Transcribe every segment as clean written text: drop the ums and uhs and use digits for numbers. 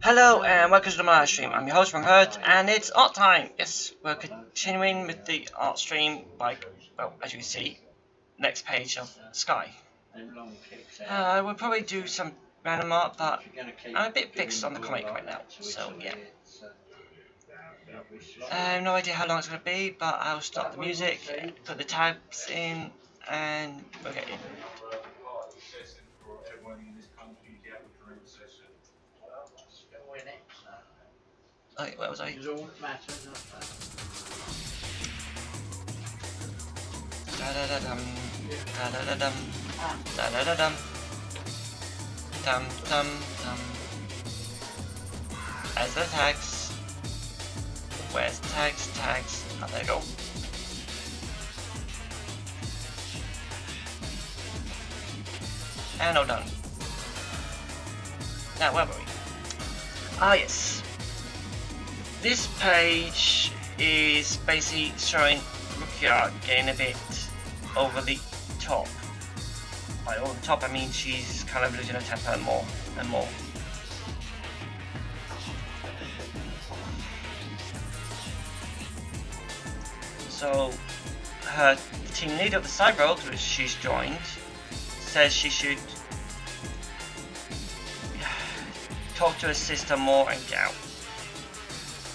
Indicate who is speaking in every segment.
Speaker 1: Hello and welcome to my live stream. I'm your host Runnhurd and it's art time. Yes, we're continuing with the art stream by, well, as you can see, next page of Sky. We'll probably do some random art, but I'm a bit fixed on the comic right now, so yeah. I have no idea how long it's going to be, but I'll start the music, put the tags in, and we'll get in. Oh, where was I? Da da da dum, da da da dum, da da da dum, dum dum dum. As the tags. Where's tags? Tags. Oh, there you go. And all done. Now, where were we? Ah, yes. This page is basically showing Runnhurd getting a bit over the top. By over the top, I mean she's kind of losing her temper more and more. So, her team leader of the side road, which she's joined, says she should talk to her sister more and get out.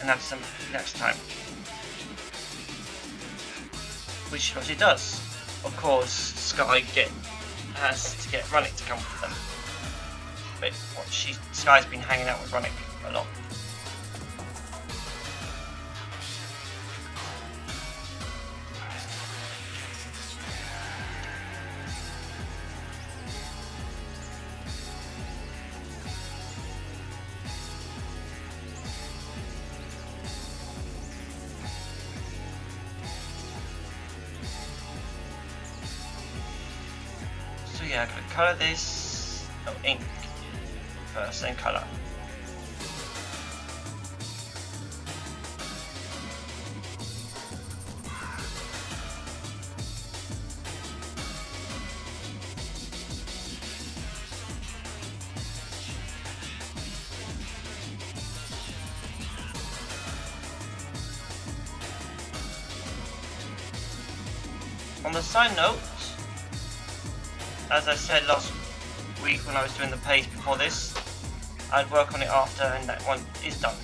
Speaker 1: And have some next time. Which she does. Of course, Sky has to get Runnhurd to come with them. But Sky's been hanging out with Runnhurd a lot. So yeah, I'm going to colour this, ink first, then colour. On the side note, as I said last week when I was doing the page before this, I'd work on it after and that one is done.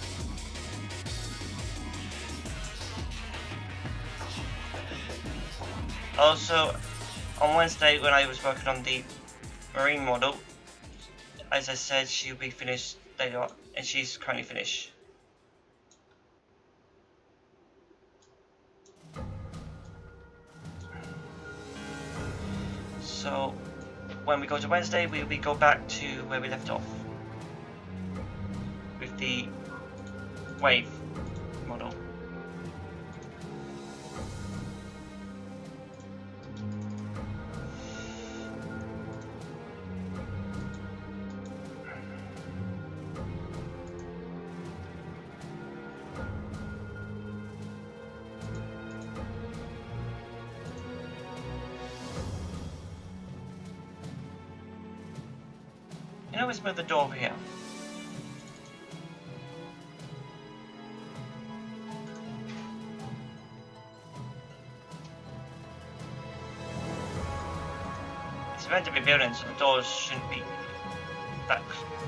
Speaker 1: Also, on Wednesday when I was working on the marine model, as I said, she'll be finished later on, and she's currently finished. So, when we go to Wednesday, we go back to where we left off with the wave model. You know, let's move the door over here. It's meant to be building, so the doors shouldn't be that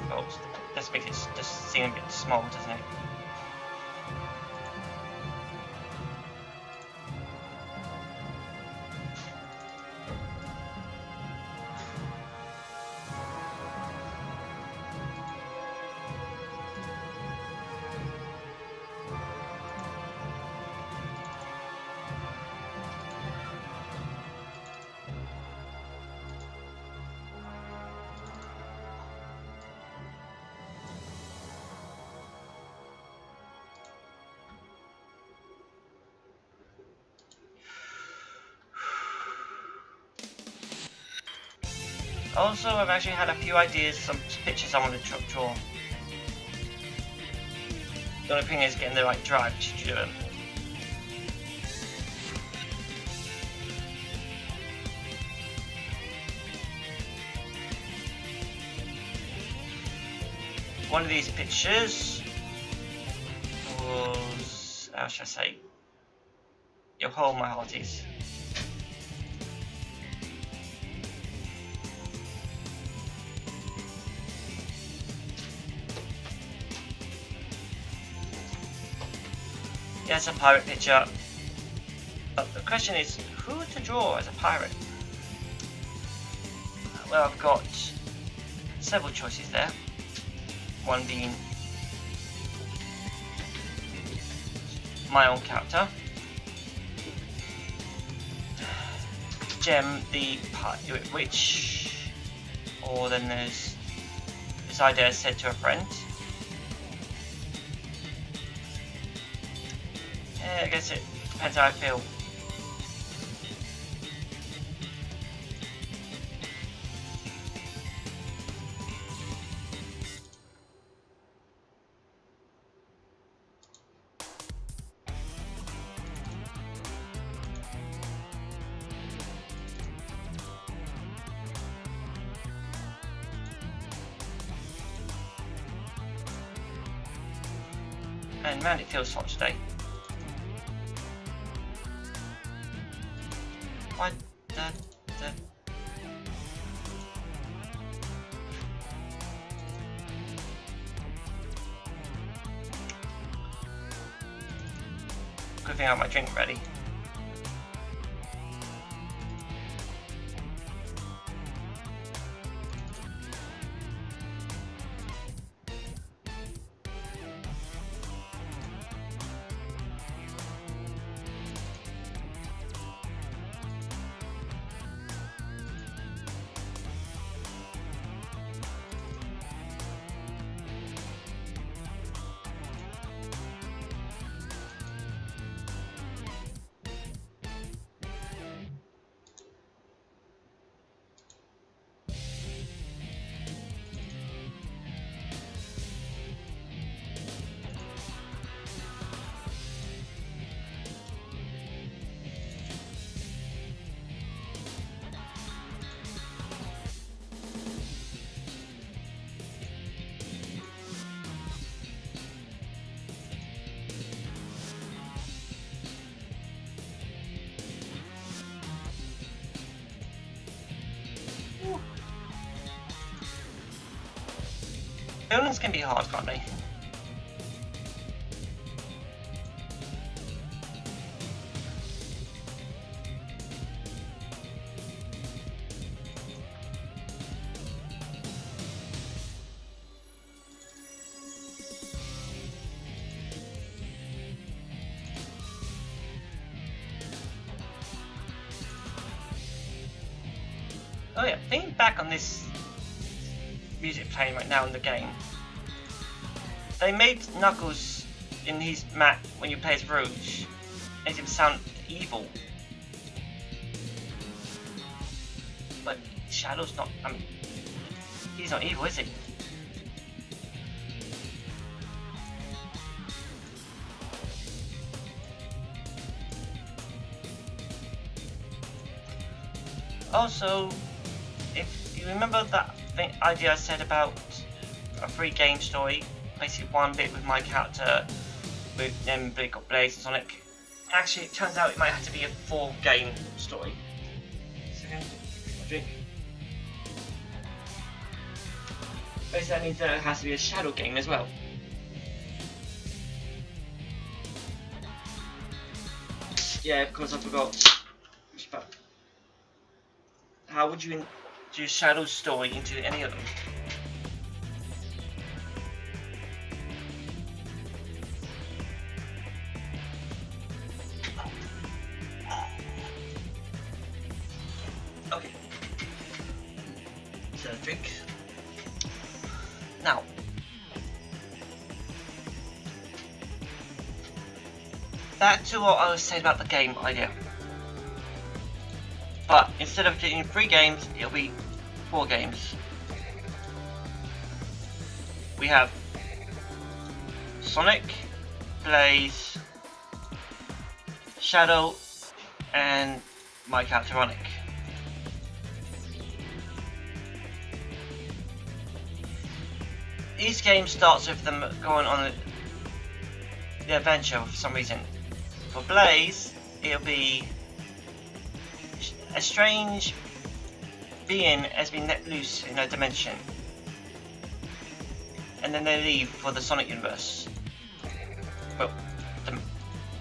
Speaker 1: close. Just makes it just seem a bit small, doesn't it? Also, I've actually had a few ideas, some pictures I want to draw. The only thing is getting the right drive to do them. One of these pictures was, how should I say, you'll hold my hearties. Yeah, it's a pirate picture, but the question is, who to draw as a pirate? Well, I've got several choices there. One being my own character, Gem the pirate witch, or then there's this idea said to a friend. Yeah, I guess it depends how I feel. And man, it feels hot today. Why the good thing I have my drink ready. Villains can be hard, can't they? Oh yeah, thinking back on this music playing right now in the game, they made Knuckles in his map when you play as Rouge made him sound evil, but Shadow's not. I mean, he's not evil, is he? Also, if you remember that idea I said about a free game story, basically one bit with my character, with them Big Blaze and Sonic. Actually, it turns out it might have to be a full game story. Second, drink. Basically, that means there has to be a Shadow game as well. Yeah, of course I forgot. How would you introduce Shadow's story into any of them? Okay. So drink. Now. Back to what I was saying about the game idea. But instead of getting 3 games, it'll be 4 games. We have Sonic, Blaze, Shadow, and my character Ronic. Each game starts with them going on the adventure for some reason. For Blaze, it'll be a strange being has been let loose in a dimension, and then they leave for the Sonic universe. Well,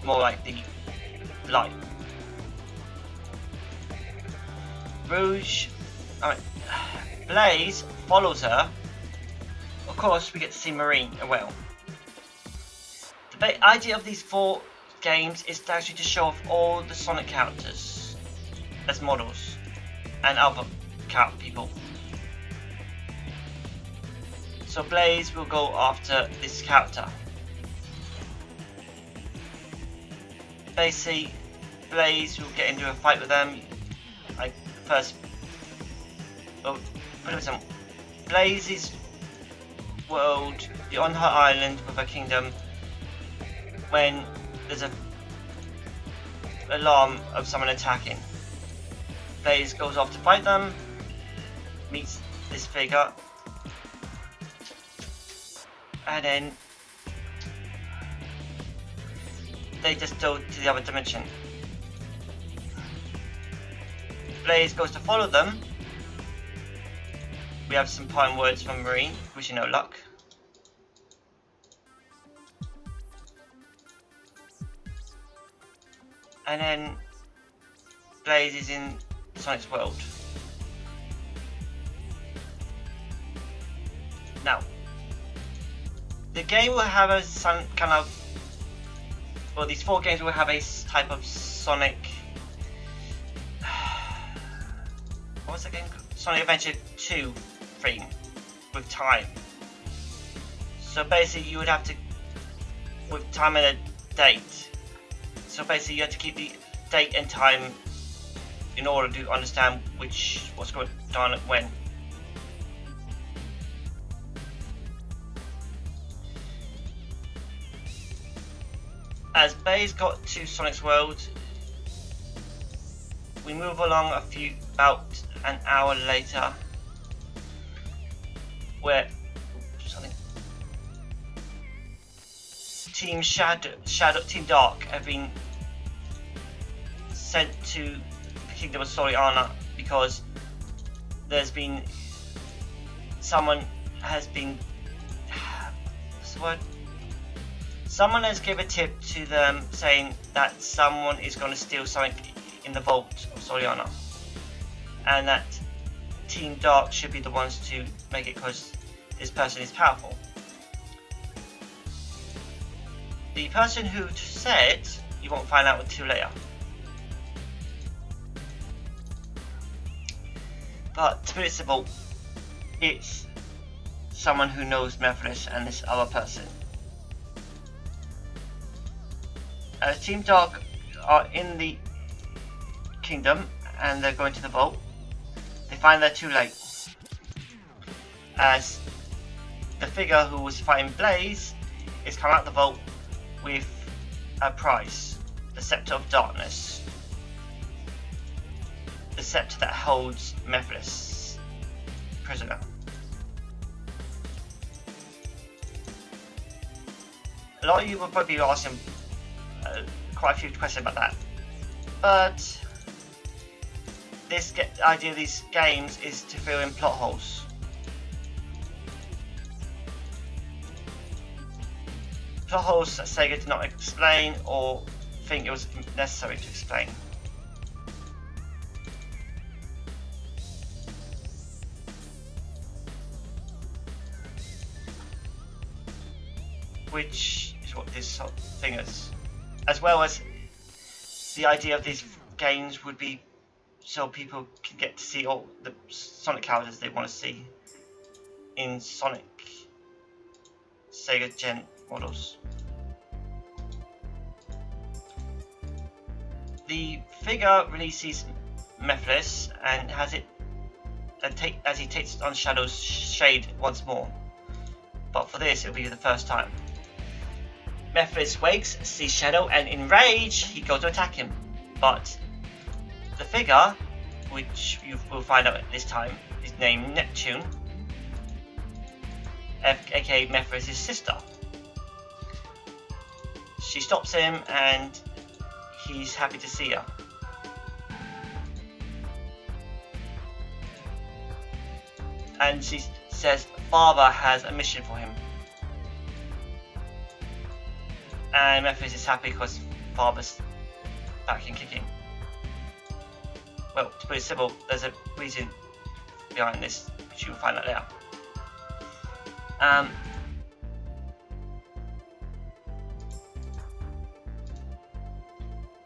Speaker 1: more like the light. Blaze follows her. Of course, we get to see Marine as well. The idea of these 4 games is to actually show off all the Sonic characters as models and other people. So Blaze will go after this character. Basically, Blaze will get into a fight with them. Like first, well, put it some Blaze's world, you're on her island with her kingdom when there's a alarm of someone attacking. Blaze goes off to fight them, meets this figure, and then they just go to the other dimension. Blaze goes to follow them. We have some kind words from Marine, wishing no luck. And then Blaze is in Sonic's world. Now, the game will have a kind of, well, these 4 games will have a type of Sonic. What's the game called? Sonic Adventure 2 theme with time. So basically, you would have to, with time and a date. So basically, you have to keep the date and time in order to understand what's going on when. As Blaze got to Sonic's world, we move along about an hour later, where Team Team Dark have been sent to the Kingdom of Soliana because there's been someone has given a tip to them saying that someone is going to steal something in the vault of Soliana, and that Team Dark should be the ones to make it because this person is powerful. The person who said you won't find out until later. But to put it simple, it's someone who knows Mephiles and this other person. As Team Dark are in the kingdom and they're going to the vault, they find they're too late, as the figure who was fighting Blaze is come out the vault with a prize, the Scepter of Darkness, the scepter that holds Mephiles prisoner. A lot of you will probably be asking quite a few questions about that, but this idea of these games is to fill in plot holes. Plot holes that Sega did not explain or think it was necessary to explain. Which is what this sort of thing is. As well as the idea of these games would be so people can get to see all the Sonic characters they want to see in Sonic Sega Gen models. The figure releases Mephiles and has it as he takes on Shadow's shade once more, but for this it'll be the first time. Mephiles wakes, sees Shadow, and in rage he goes to attack him. But the figure, which you will find out this time, is named Neptune, aka Mephiles' sister. She stops him and he's happy to see her. And she says Father has a mission for him. And Mephiles is happy because Father's back in kicking. Well, to put it simple, there's a reason behind this, which you will find out later.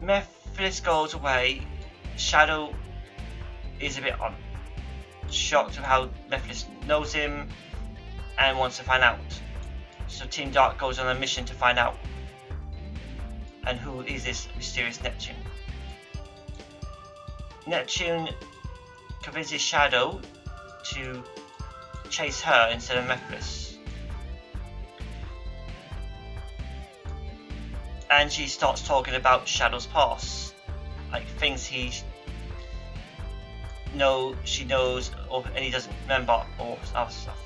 Speaker 1: Mephiles goes away. Shadow is a bit shocked of how Mephiles knows him and wants to find out. So Team Dark goes on a mission to find out. And who is this mysterious Neptune? Neptune convinces Shadow to chase her instead of Mephiles. And she starts talking about Shadow's past, like things she knows, and he doesn't remember, or other stuff.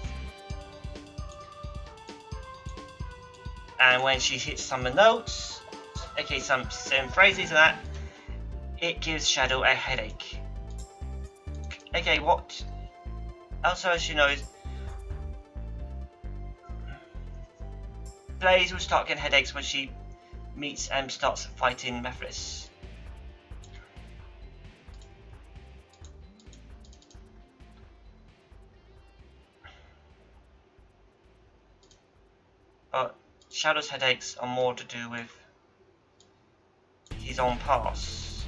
Speaker 1: And when she hits some of the notes, okay, some phrases and that, it gives Shadow a headache. Okay, what? Also, she knows Blaze will start getting headaches when she meets and starts fighting Mephiles. But Shadow's headaches are more to do with his own past.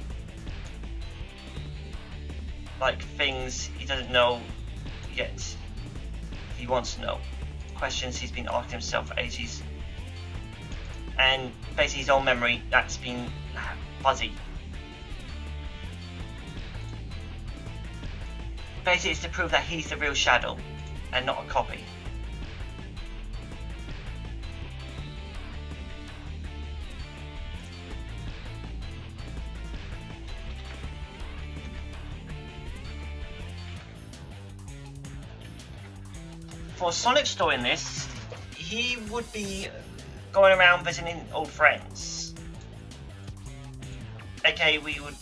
Speaker 1: Like things he doesn't know yet, he wants to know. Questions he's been asking himself for ages. And basically his own memory that's been fuzzy. Basically it's to prove that he's the real Shadow and not a copy. For Sonic's story in this, he would be going around visiting old friends. Okay, we would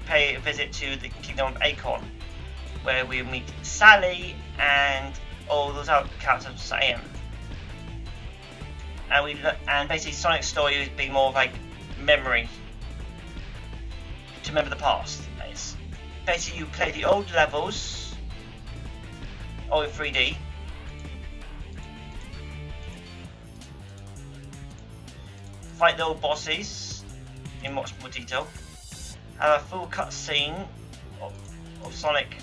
Speaker 1: pay a visit to the Kingdom of Acorn, where we would meet Sally and all those other characters of Sam. And basically Sonic's story would be more of like memory, to remember the past. It's basically you play the old levels, all in 3D. Fight the old bosses in much more detail. Have a full cutscene of Sonic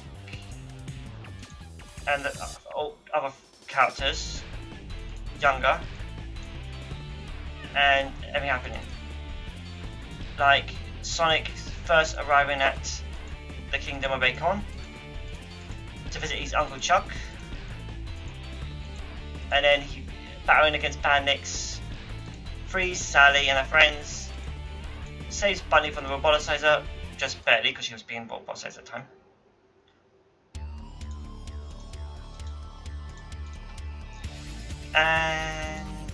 Speaker 1: and the other characters, younger, and everything happening. Like Sonic first arriving at the Kingdom of Acorn to visit his Uncle Chuck, and then he battling against bandits, frees Sally and her friends, saves Bunny from the roboticizer, just barely because she was being roboticized at the time. And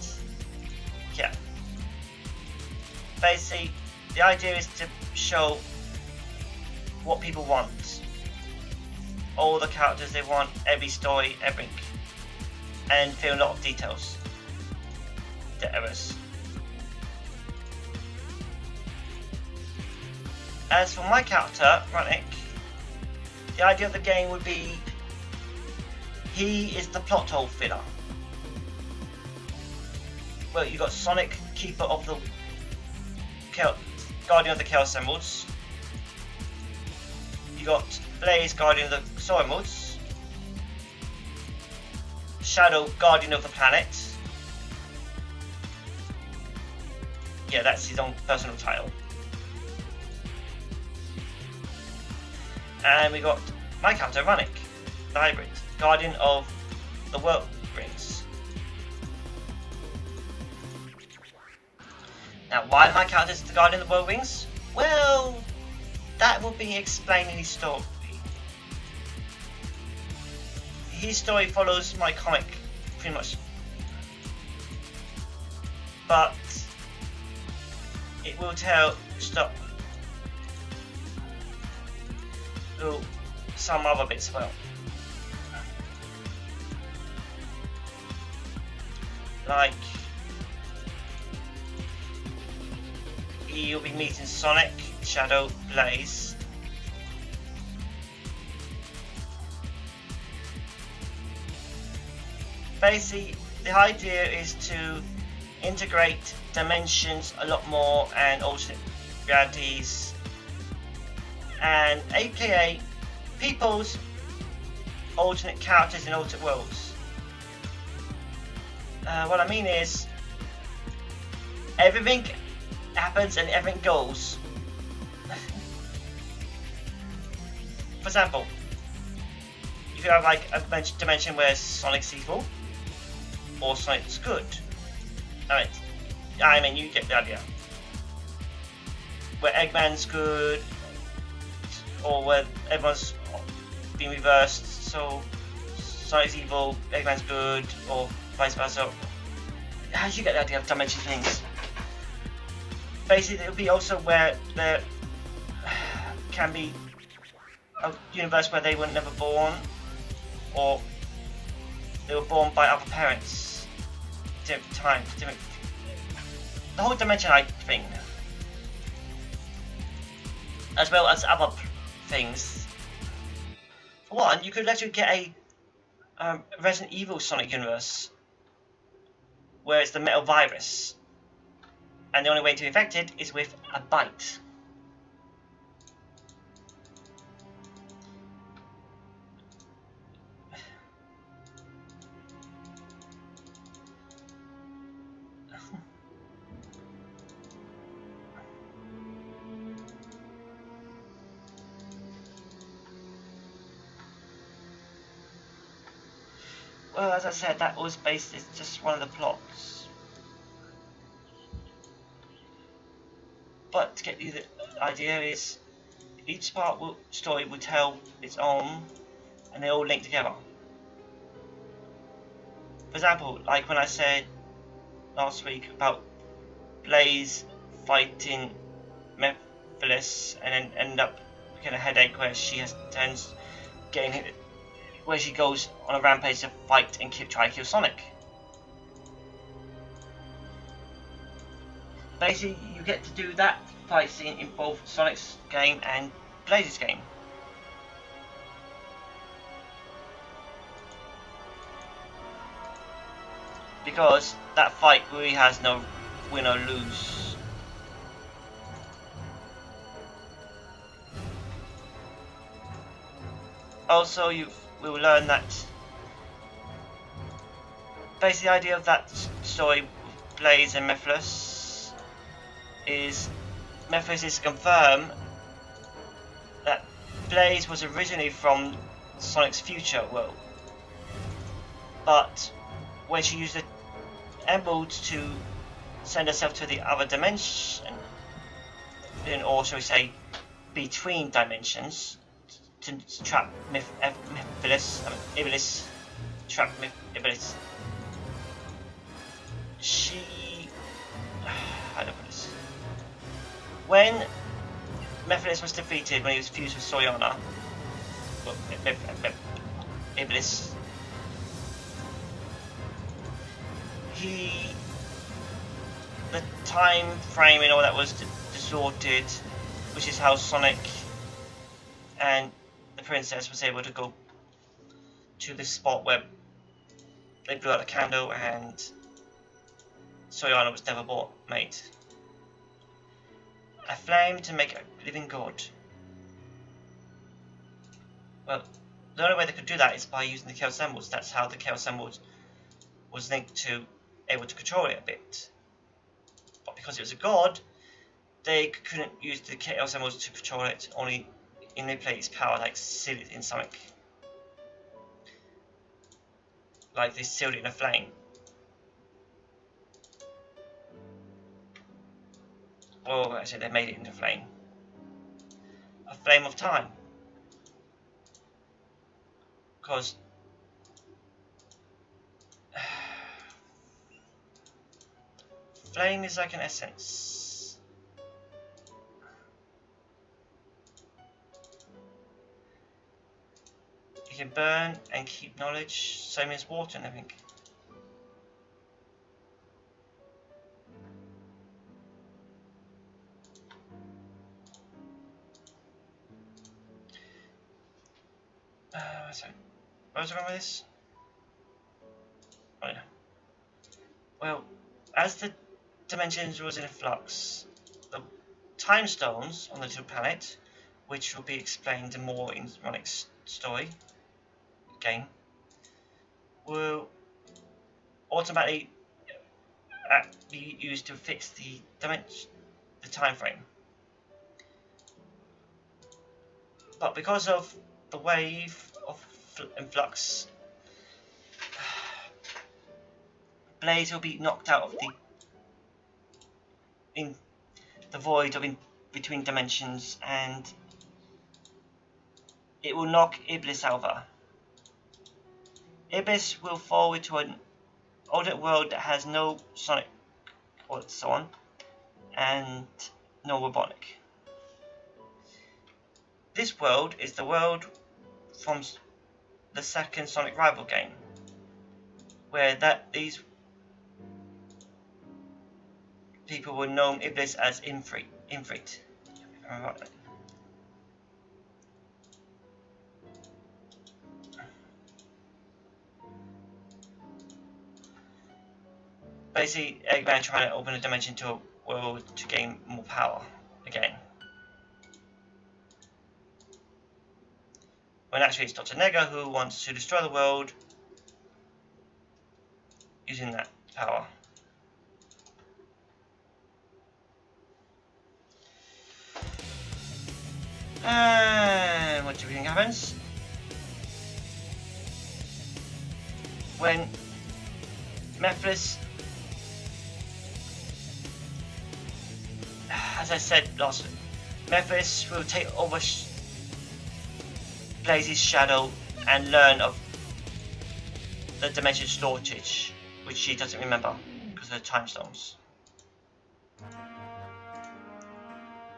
Speaker 1: yeah, basically the idea is to show what people want, all the characters they want, every story, everything, and fill a lot of details, the errors. As for my character, Runnhurd, the idea of the game would be he is the plot hole filler. Well, you got Sonic, Keeper of the Guardian of the Chaos Emeralds. You got Blaze, Guardian of the Soul Emeralds. Shadow, Guardian of the Planet. Yeah, that's his own personal title. And we got my character, Runnhurd, the hybrid, Guardian of the World Rings. Now, why my character is the Guardian of the World Rings? Well, that will be explained in his story. His story follows my comic, pretty much. But it will tell some other bits as well. Like, you'll be meeting Sonic, Shadow, Blaze. Basically, the idea is to integrate dimensions a lot more and alternate realities, and aka people's alternate characters in alternate worlds. What I mean is, everything happens and everything goes. For example, you could have like a dimension where Sonic's evil or Sonic's good. I mean, you get the idea. Where Eggman's good, or where everyone's been reversed, so Sonic's evil, Eggman's good, or vice versa. How do you get the idea of dimension things? Basically, it'll be also where there can be a universe where they were never born, or they were born by other parents, different times, different. The whole dimension thing, as well as other things. For one, you could literally get a Resident Evil Sonic universe, where it's the metal virus, and the only way to infect it is with a bite. Well, as I said, that was based, it's just one of the plots. But to get you the idea is, each story will tell its own, and they all link together. For example, like when I said last week about Blaze fighting Mephiles and then end up getting a headache where she turns getting hit, where she goes on a rampage to fight and try to kill Sonic. Basically, you get to do that fight scene in both Sonic's game and Blaze's game. Because that fight really has no win or lose. Also, we will learn that basically the idea of that story, Blaze and Mephiles, is Mephiles is to confirm that Blaze was originally from Sonic's future world, but when she used the emerald to send herself to the other dimension, or shall we say between dimensions, to trap Iblis, trap Iblis. How do I put this? When Mephiles was defeated, when he was fused with Soyana, Iblis, the time frame and all that was distorted, which is how Sonic and the princess was able to go to this spot where they blew out a candle and Soyana was never made. A flame to make a living god. Well, the only way they could do that is by using the Chaos Emeralds. That's how the Chaos Emerald was linked to, able to control it a bit. But because it was a god, they couldn't use the Chaos Emeralds to control it, only manipulate its power like seal it in something. Like they sealed it in a flame. Well, actually, they made it into flame. A flame of time. Because flame is like an essence. You can burn and keep knowledge, same as water and everything. So, where was I going with this? Oh yeah. Well, as the dimensions was in flux, the time stones on the two planet, which will be explained more in Ronnick's story game, will automatically be used to fix the time frame. But because of the wave of influx, Blaze will be knocked out of the void of between dimensions, and it will knock Iblis over. Iblis will fall into an alternate world that has no sonic or so on, and no robotic. This world is the world from the second Sonic Rival game, where these people were known Iblis as Infrit. Basically, Eggman trying to open a dimension to a world to gain more power again. When actually it's Dr. Nega who wants to destroy the world using that power. And what do you think happens? When Mephiles, as I said last week, Mephiles will take over Blaze's shadow and learn of the dimension shortage, which she doesn't remember because of the time stones.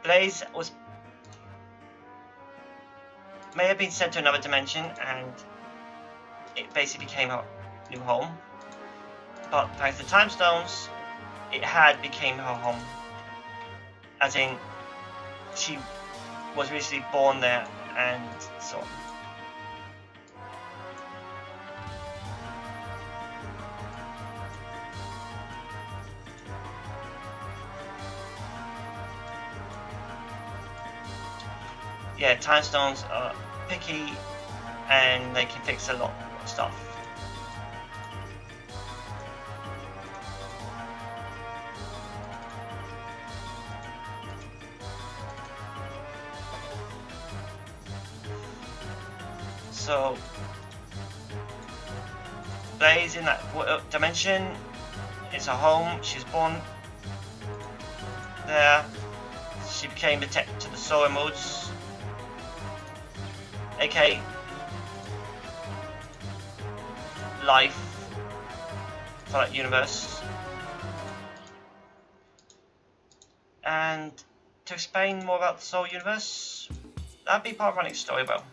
Speaker 1: Blaze may have been sent to another dimension, and it basically became her new home. But thanks to the time stones, it had became her home. As in, she was recently born there, and so on. Yeah, time stones are picky and they can fix a lot of stuff. So, Blaze in that dimension is her home. She was born there. She became attached to the solar modes, aka life for that universe. And to explain more about the Soul Universe, that'd be part of Ronnick's story, well.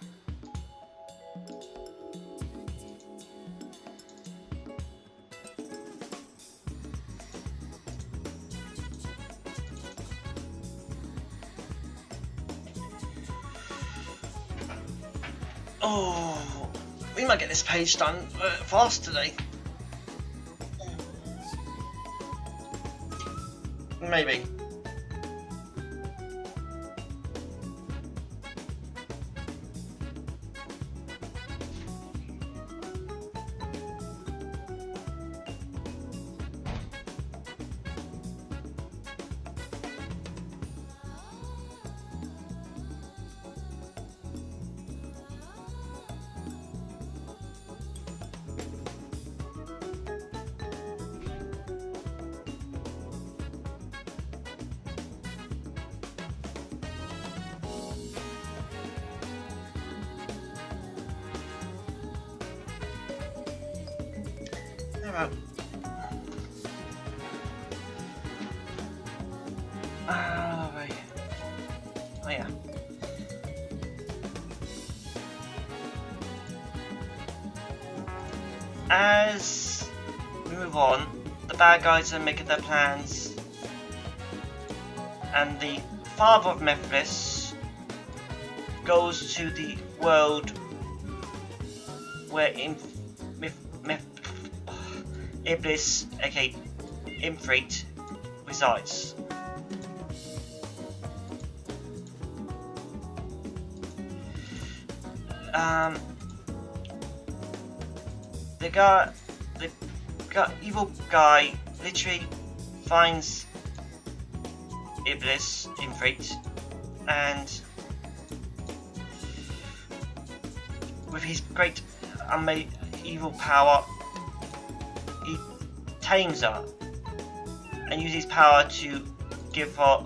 Speaker 1: Oh, we might get this page done fast today. Maybe. as we move on, the bad guys are making their plans, and the father of Mephiles goes to the world where Iblis, aka Ifrit, resides. The evil guy literally finds Iblis, Ifrit, and with his great evil power, he tames her and uses power to give her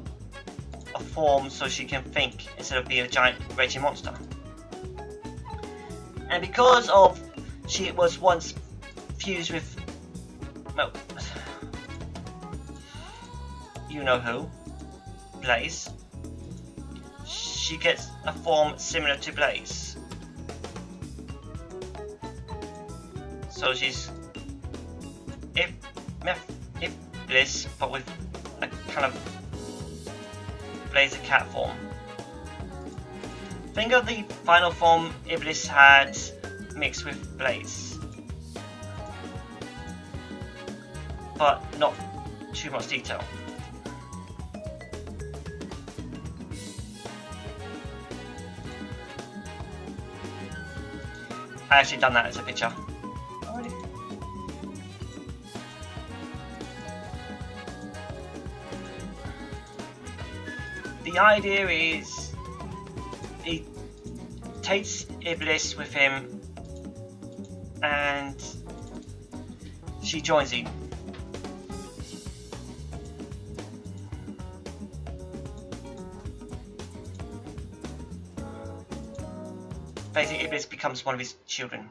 Speaker 1: a form so she can think instead of being a giant raging monster. And because of she was once fused with, well, you know who, Blaze, she gets a form similar to Blaze. So she's Iblis, but with a kind of Blaze cat form. Think of the final form Iblis had mixed with Blaze, but not too much detail. I actually done that as a picture. The idea is he takes Iblis with him and she joins him. Basically, Iblis becomes one of his children.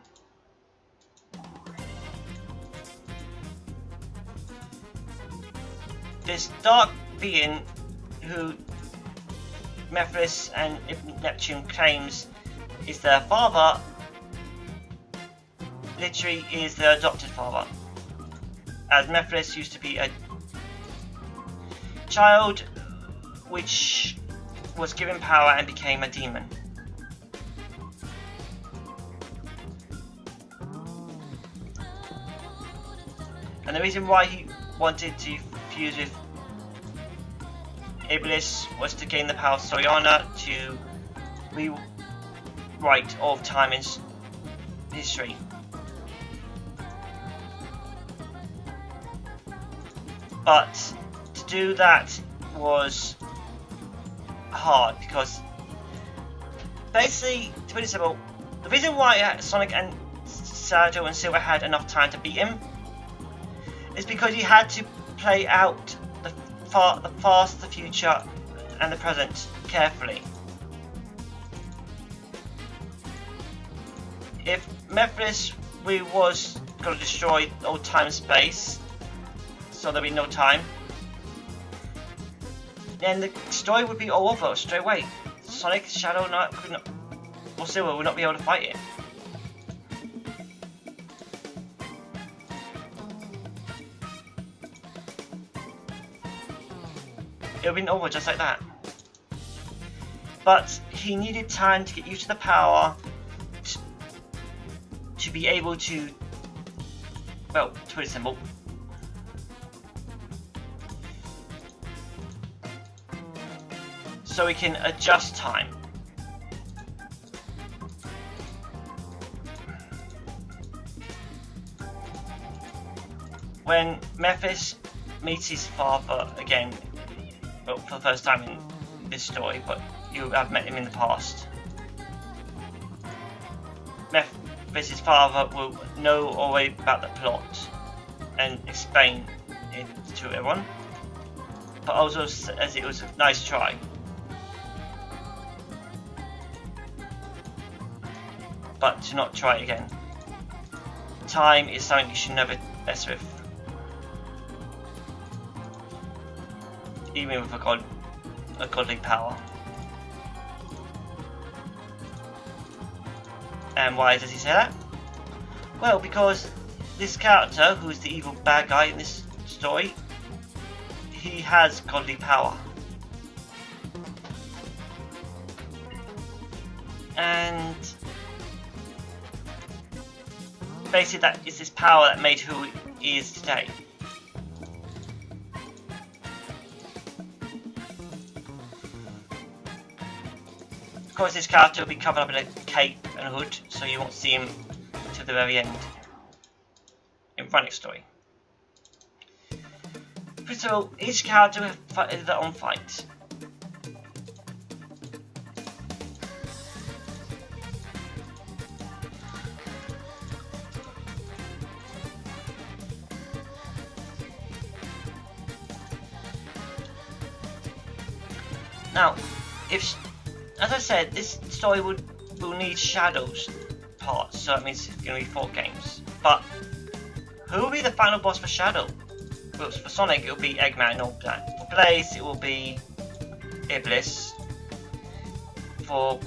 Speaker 1: This dark being who Mephiles and Neptune claims is their father, literally is their adopted father, as Mephiles used to be a child which was given power and became a demon. And the reason why he wanted to fuse with Iblis was to gain the power of Soriana to rewrite all of time in history. But to do that was hard because basically, to put it simple, the reason why Sonic and Shadow and Silver had enough time to beat him is because he had to play out the past, the future, and the present carefully. If Mephiles was going to destroy all time and space, so there'd be no time, then the story would be all over straight away. Sonic, Shadow, or Silver would not be able to fight it. It would have been over just like that. But he needed time to get used to the power to be able to, well, to put it simple, so he can adjust time. When Mephiles meets his father again, well, for the first time in this story, but you have met him in the past, Mephiles' father will know already about the plot and explain it to everyone, but also says it was a nice try. But to not try it again. Time is something you should never mess with. Even with a godly power. And why does he say that? Well, because this character, who is the evil bad guy in this story, he has godly power. And basically that is this power that made who he is today. Of course, this character will be covered up in a cape and a hood, so you won't see him until the very end in Runnhurd's story. First of all, each character will fight their own fight. Now, as I said, this story will need shadows parts, so that means it's going to be 4 games. But who will be the final boss for Shadow? Well, for Sonic, it will be Eggman and all that. For Blaze, it will be Iblis. For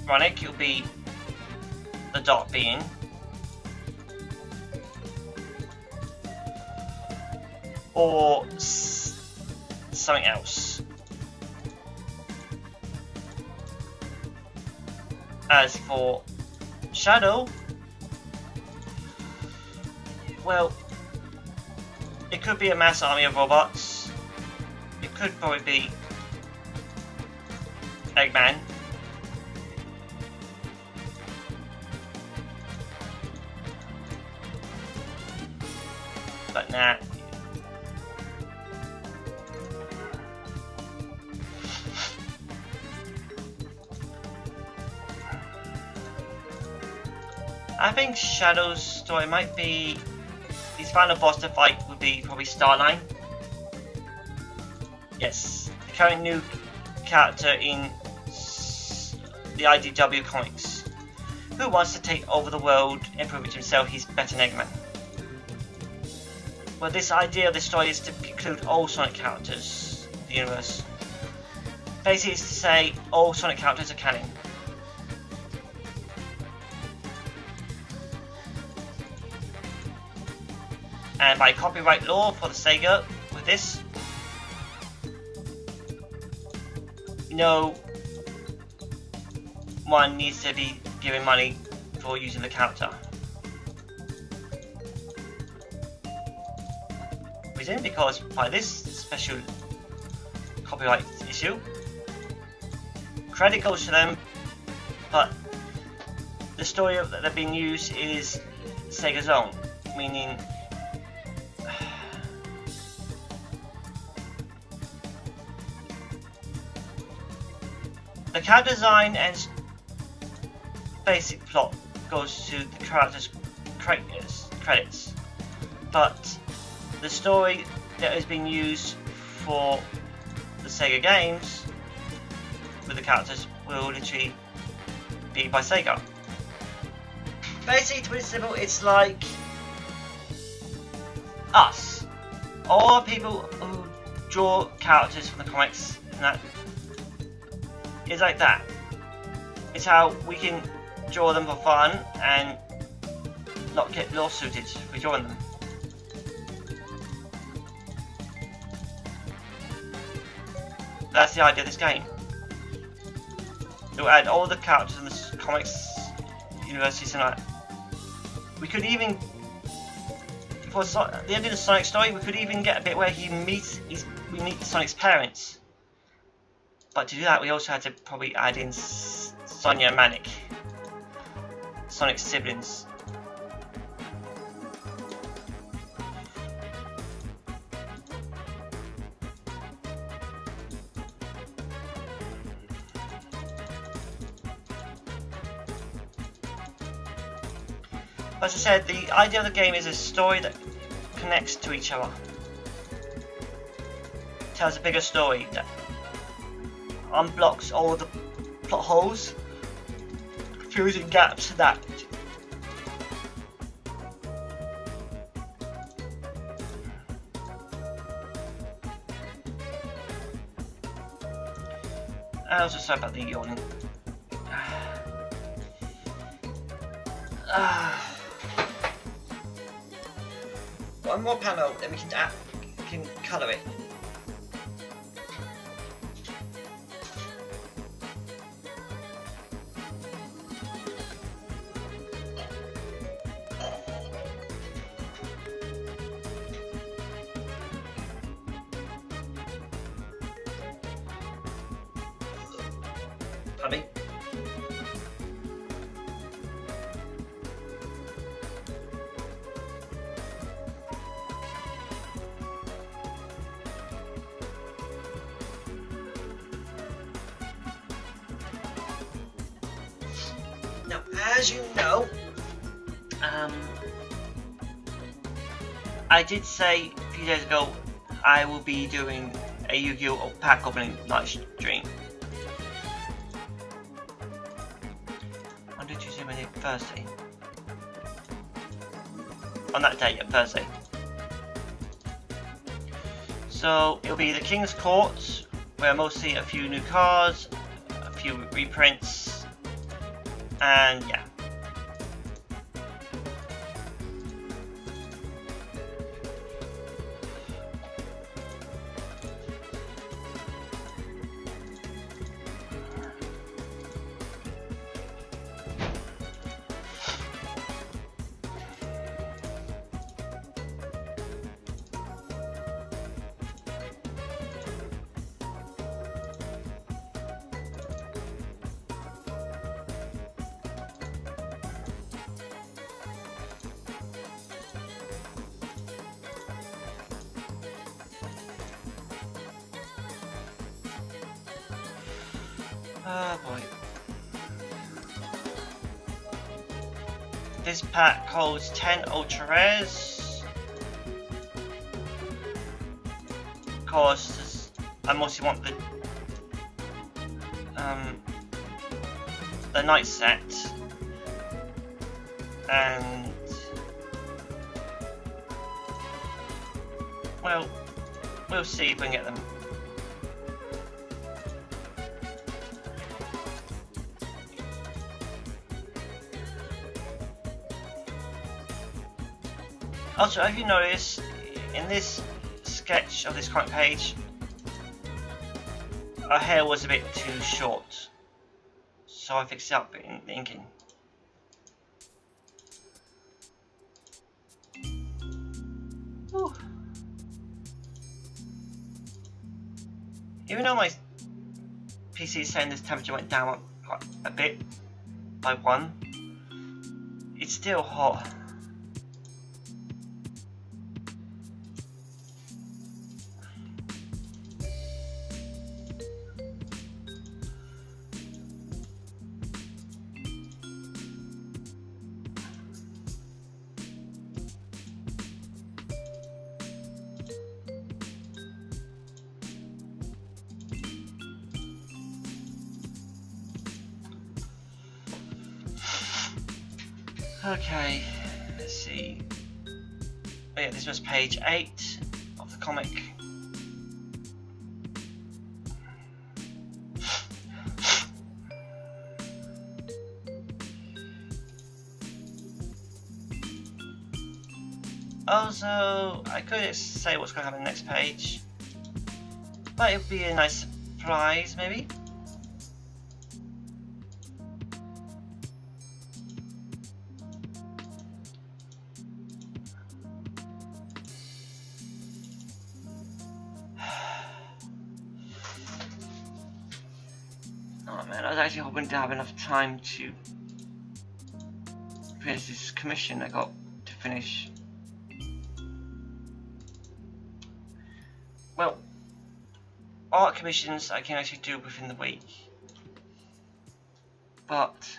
Speaker 1: Runnhurd, it will be the Dark Being. Or something else. As for Shadow, well, it could be a mass army of robots. It could probably be Eggman. But nah. I think Shadow's story might be, his final boss to fight would be probably Starline. Yes, the current new character in the IDW comics, who wants to take over the world and prove it to himself he's better than Eggman. Well, this idea of the story is to include all Sonic characters in the universe. Basically, it's to say all Sonic characters are canon. And by copyright law for the Sega with this, no one needs to be given money for using the character. Reason? Because by this special copyright issue, credit goes to them, but the story that they're being used is Sega's own, meaning the character design and basic plot goes to the character's credits, but the story that is being used for the Sega games with the characters will literally be by Sega. Basically, to put it simple, it's like us. All people who draw characters from the comics and that. It's like that. It's how we can draw them for fun and not get lawsuited for drawing them. That's the idea of this game. It will add all the characters in the comics, universes and that. We could even, for the end of the Sonic story, we could even get a bit where we meet Sonic's parents. But to do that, we also had to probably add in Sonia and Manic, Sonic's siblings. As I said, the idea of the game is a story that connects to each other. Tells a bigger story that unblocks all the plot holes, confusing gaps that. I was just sorry about the yawning. one more panel, then we can colour it. Honey. Now, as you know, I did say a few days ago I will be doing a Yu-Gi-Oh! Pack opening live stream. Monday, Tuesday, Wednesday, Thursday. On that day, yeah, Thursday. So it'll be the King's Court, where mostly a few new cards, a few reprints, and yeah. Oh boy. This pack holds 10 ultra rares. Of course, I mostly want the night set, and well, we'll see if we can get them. Also, if you notice, in this sketch of this current page, our hair was a bit too short, so I fixed it up in the inking. Whew. Even though my PC is saying this temperature went down quite a bit by 1, it's still hot. Okay, let's see. Oh yeah, this was page 8 of the comic. Also, I could say what's going to happen on the next page, but it would be a nice surprise, maybe. Oh man, I was actually hoping to have enough time to finish this commission I got to finish. Well, art commissions I can actually do within the week, but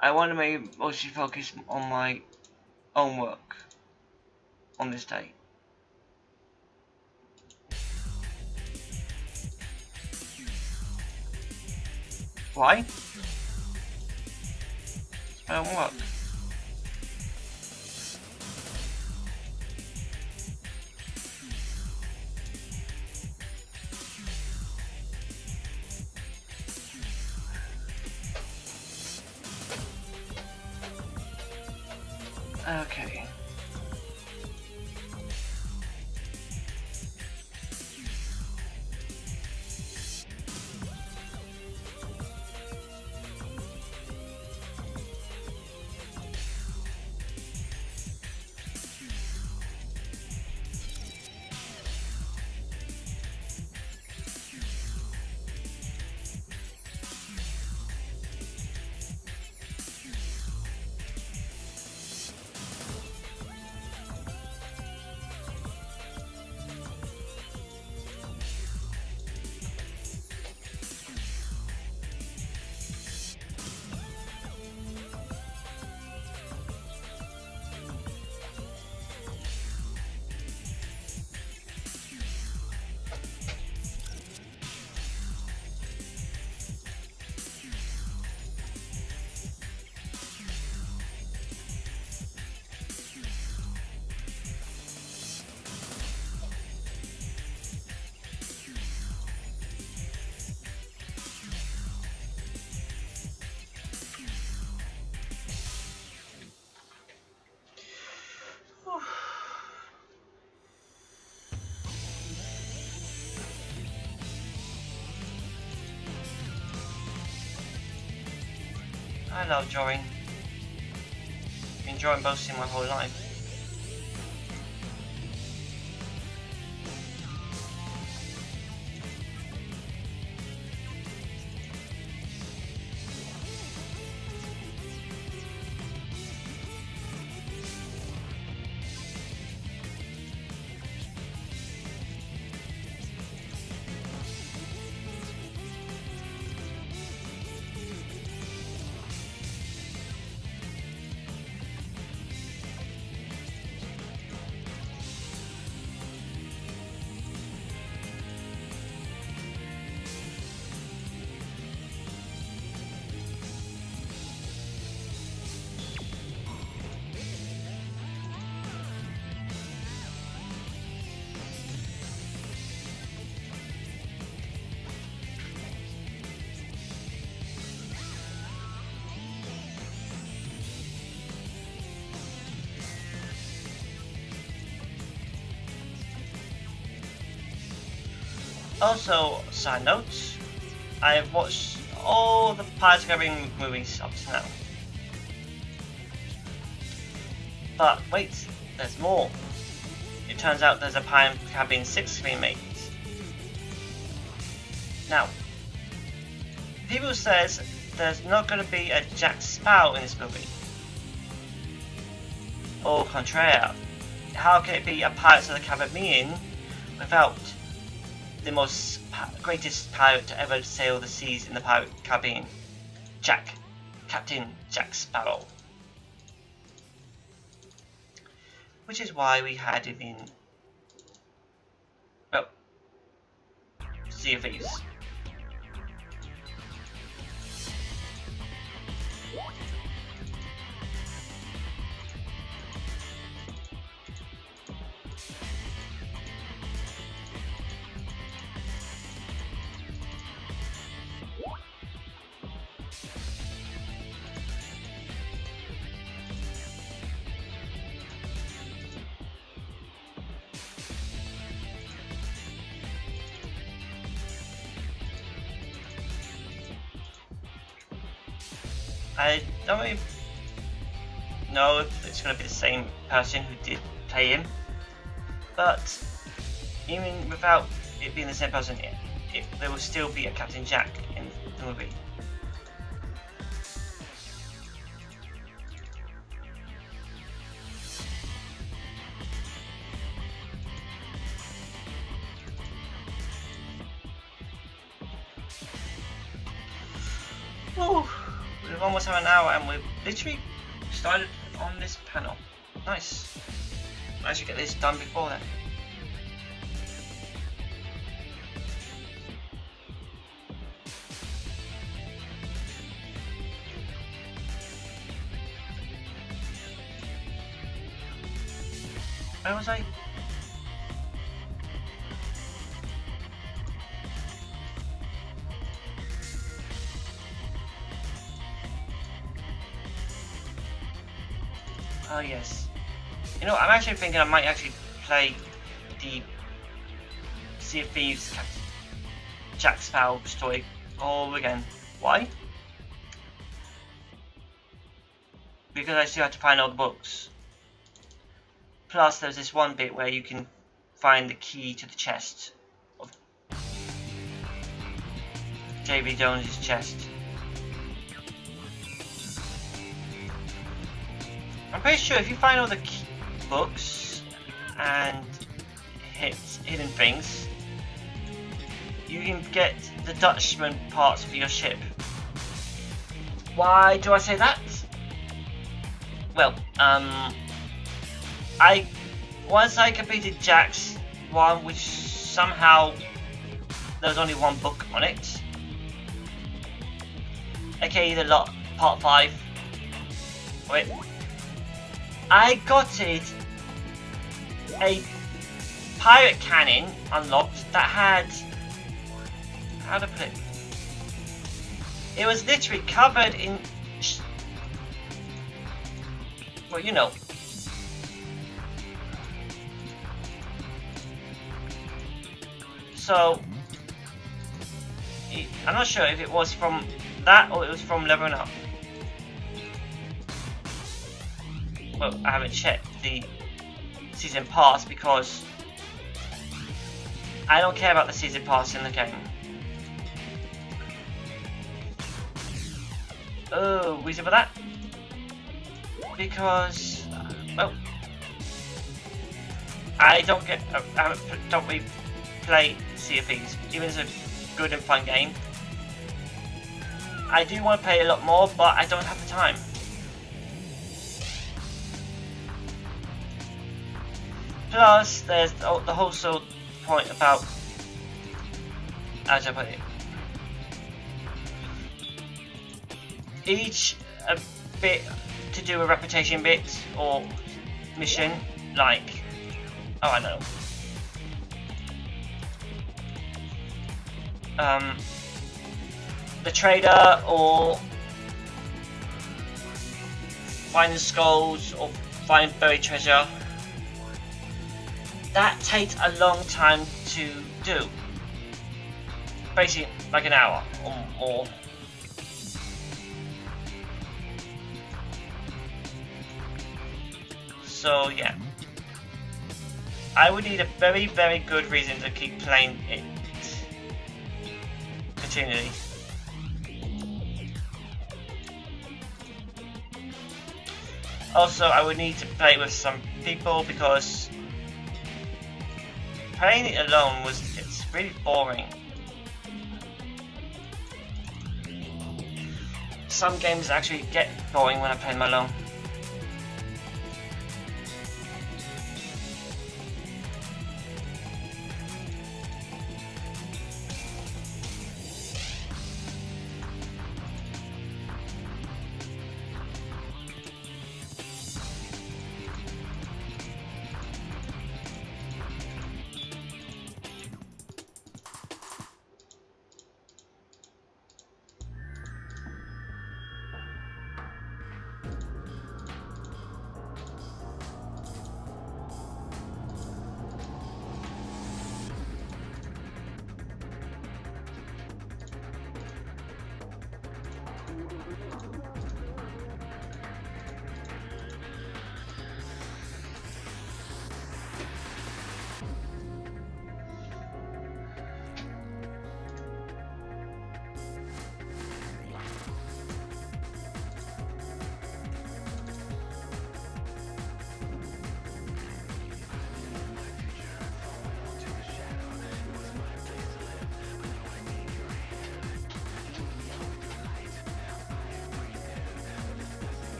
Speaker 1: I want to mostly focus on my own work on this day. Why? It's my own work. Okay. I love drawing. Been drawing mostly my whole life. Also, side note, I have watched all the Pirates of the Caribbean movies up to now. But wait, there's more. It turns out there's a Pirates of the Caribbean 6 remake. Now, people says there's not going to be a Jack Sparrow in this movie. Au contraire, how can it be a Pirates of the Caribbean without the greatest pirate to ever sail the seas in the Pirate Caribbean, Captain Jack Sparrow. Which is why we had him in, well, Sea of Thieves. I don't really know if it's going to be the same person who did play him, but even without it being the same person, there will still be a Captain Jack in the movie. Whew. We've almost had an hour and we've literally started on this panel. Nice. I should get this done before then. Where was I? Oh yes. You know, I'm actually thinking I might actually play the Sea of Thieves Jack Sparrow story all again. Why? Because I still have to find all the books. Plus, there's this one bit where you can find the key to the chest of J.B. Jones's chest. I'm pretty sure if you find all the books and hidden things, you can get the Dutchman parts for your ship. Why do I say that? Well, once I completed Jack's one, which somehow there was only one book on it. Okay, the lot part 5. Wait, I got it a pirate cannon unlocked that had, how to put it? It was literally covered in. Well, you know. So, I'm not sure if it was from that or it was from leveling up. Well, I haven't checked the season pass because I don't care about the season pass in the game. Oh, reason for that? Because, well, I don't really play Sea of Thieves, even as a good and fun game. I do want to play a lot more, but I don't have the time. Plus, there's the whole sort of point about, how should I put it? Each a bit to do a reputation bit or mission, like, oh I know. The trader or finding skulls or finding buried treasure. That takes a long time to do. Basically like an hour or more. So yeah, I would need a very, very good reason to keep playing it continually. Also, I would need to play with some people because playing it alone it's really boring. Some games actually get boring when I play them alone.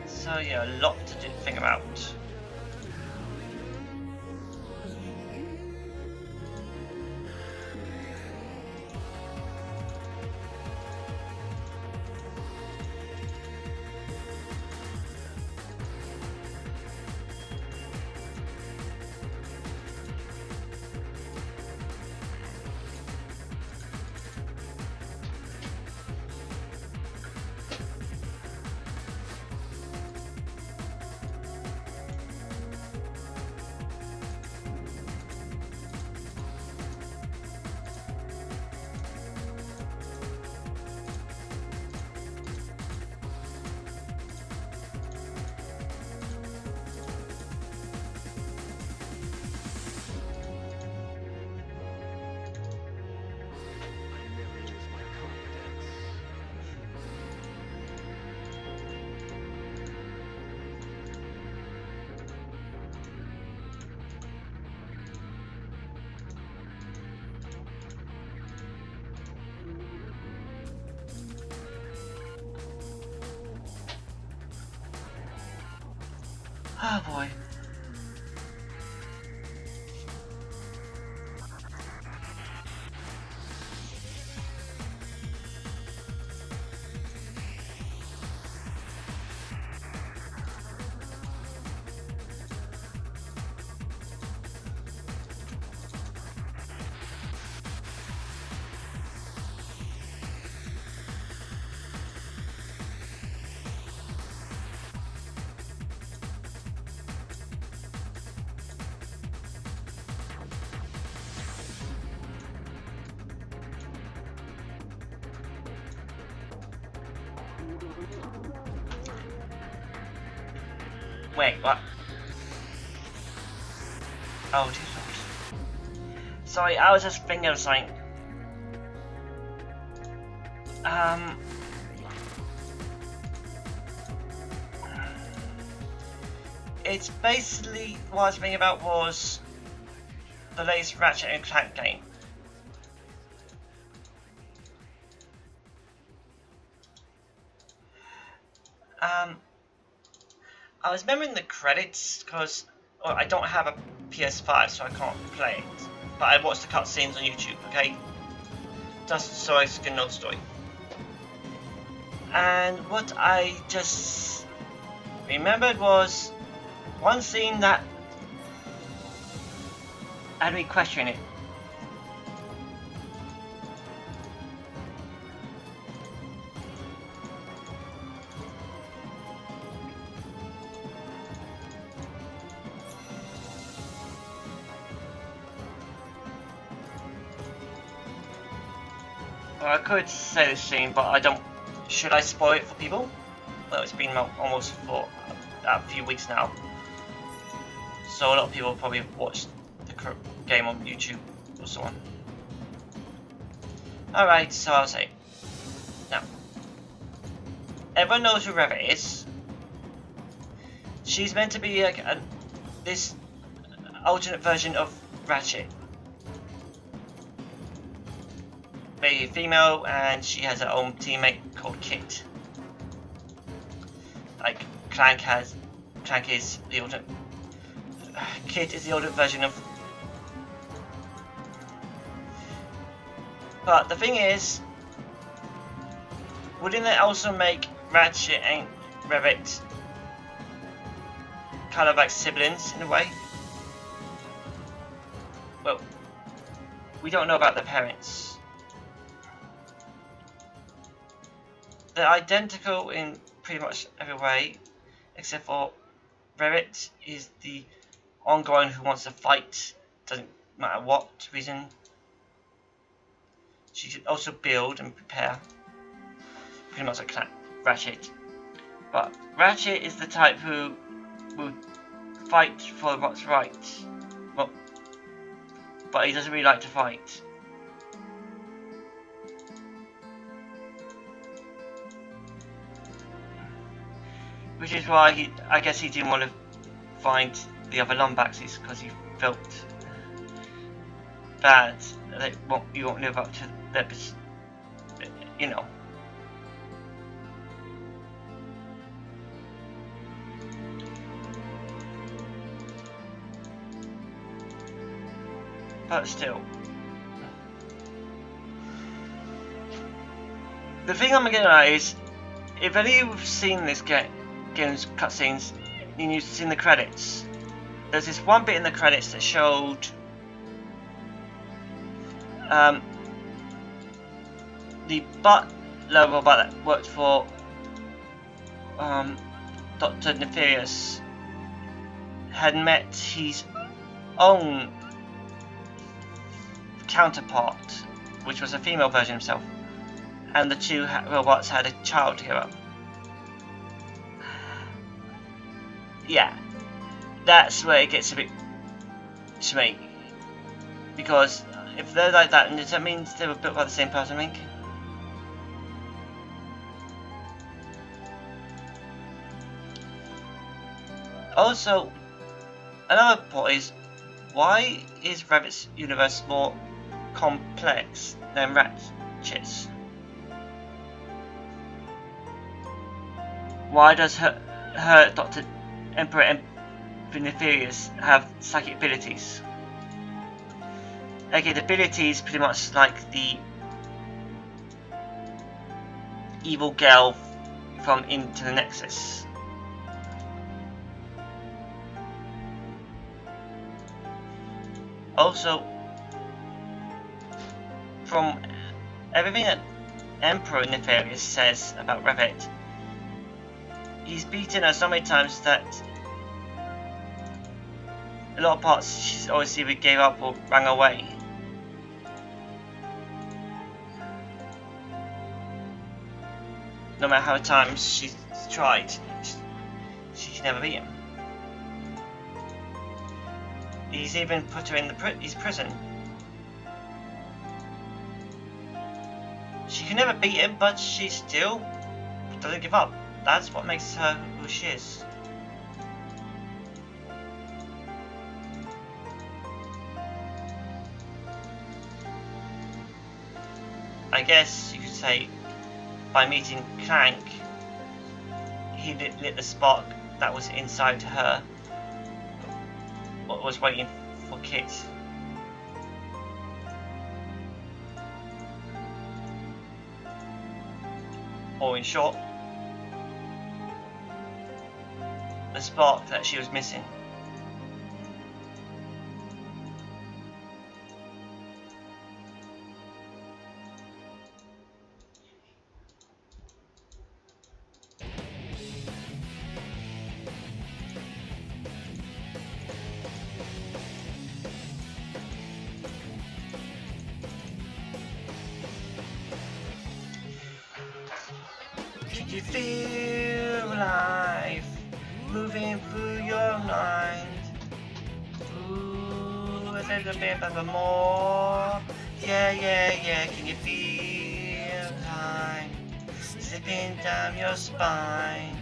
Speaker 1: So yeah, a lot to think about. Oh boy. Wait, what? Oh, dear. Sorry, I was just thinking of something. It's basically what I was thinking about was the latest Ratchet and Clank game. I was remembering the credits because I don't have a PS5, so I can't play it. But I watched the cutscenes on YouTube, okay? Just so I can know the story. And what I just remembered was one scene that had me questioning it. Well, I could say this scene, but I don't. Should I spoil it for people? Well, it's been almost for a few weeks now, so a lot of people probably have watched the game on YouTube or so on. Alright, so I'll say. Now, everyone knows who Revit is. She's meant to be like this alternate version of Ratchet. A female, and she has her own teammate called Kit. Like Clank is the alternate. Kit is the alternate version of. But the thing is, wouldn't they also make Ratchet and Revit kind of like siblings in a way? Well, we don't know about their parents. They're identical in pretty much every way, except for Revit is the ongoing who wants to fight, doesn't matter what reason. She can also build and prepare, pretty much like Ratchet. But Ratchet is the type who will fight for what's right. Well, but he doesn't really like to fight. Which is why I guess he didn't want to find the other Lombaxes, because he felt bad that you won't live up to their, you know. But still. The thing I'm getting at is, if any of you have seen this game's cutscenes and you've seen the credits, there's this one bit in the credits that showed the butler robot that worked for Dr. Nefarious had met his own counterpart, which was a female version of himself, and the two robots had a child together. Yeah, that's where it gets a bit to me, because if they're like that, does that mean they were built by the same person, I think? Also, another point is, why is Revit's universe more complex than Ratchet's? Why does her Emperor the nefarious have psychic abilities. Okay, the ability is pretty much like the evil girl from Into the Nexus. Also, from everything that Emperor Nefarious says about Revit, he's beaten her so many times that a lot of parts she's always either gave up or ran away. No matter how many times she's tried, she can never beat him. He's even put her in his prison. She can never beat him, but she still doesn't give up. That's what makes her who she is. I guess you could say by meeting Clank, he lit the spark that was inside her, what was waiting for Kit. Or in short, the spark that she was missing. Can you feel life moving through your mind? Ooh, a little bit of more. Yeah. Can you feel time slipping down your spine?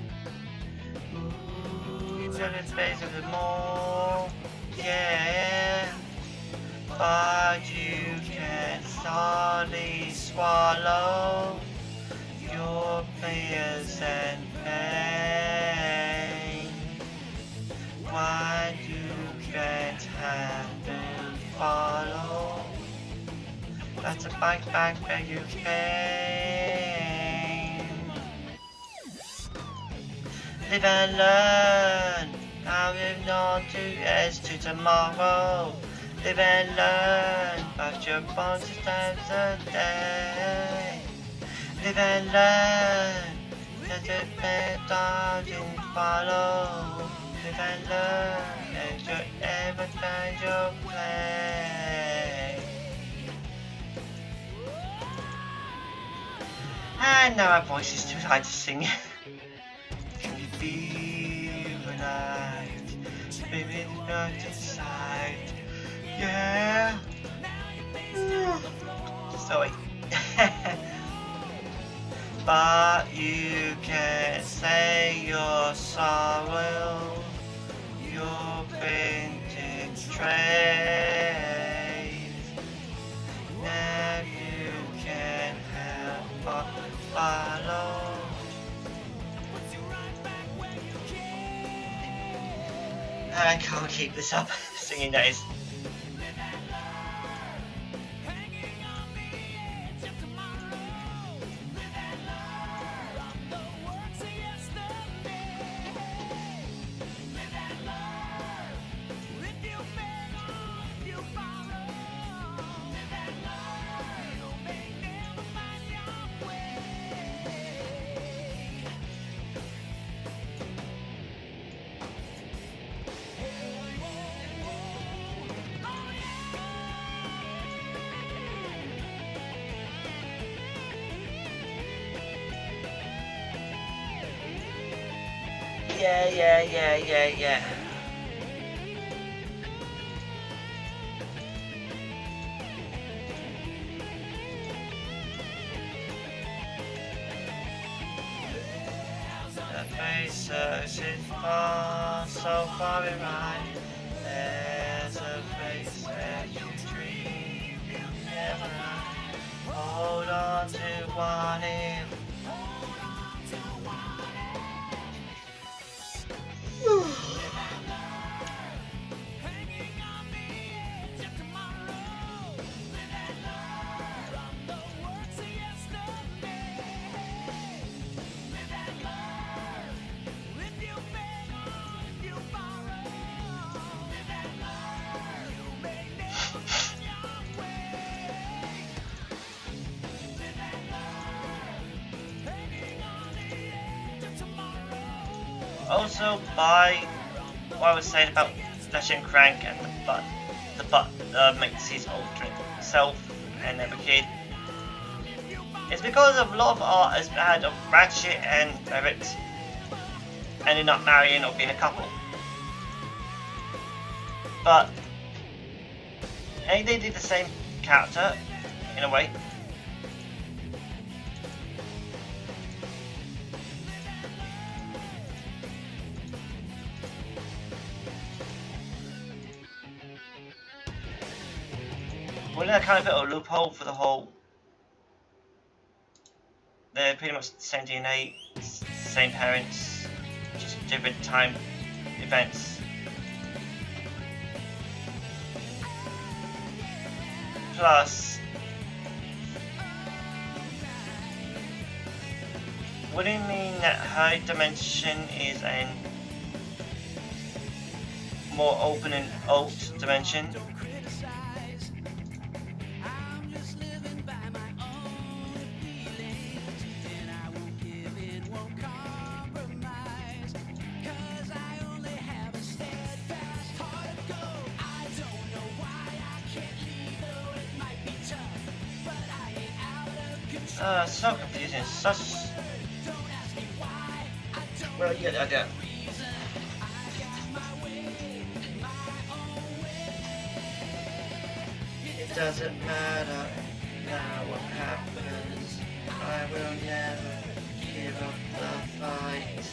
Speaker 1: Ooh, a little bit of more. Yeah. But you can slowly swallow your fears and pain. Why you can't handle follow? That's a bike where you pain. Live and learn how you've known to yes to tomorrow. Live and learn but your bones times a day. Live and learn, let the bad didn't follow. Live and learn, and you'll ever find your place. And now my voice is too high to sing. Can you feel the night, baby, not inside? Yeah. Sorry. But you can't say your sorrow, you've been betrayed. Now you can't help but follow. I can't keep this up, singing days. Yeah. The face searches far, so far behind. There's a face that you dream you never had. Hold on to what if. also by what I was saying about Fletcher Crank and the butt makes his alternate self and never kid. It's because of a lot of art has had of Ratchet and Merritt ending up marrying or being a couple. But they did the same character in a way. Well, they're kind of a little loophole for the whole. They're pretty much the same DNA, same parents, just different time events. Plus, would it mean that her dimension is a more open and alt dimension? So confusing, such. Well, you get the idea. It doesn't matter now what happens. I will never give up the fight.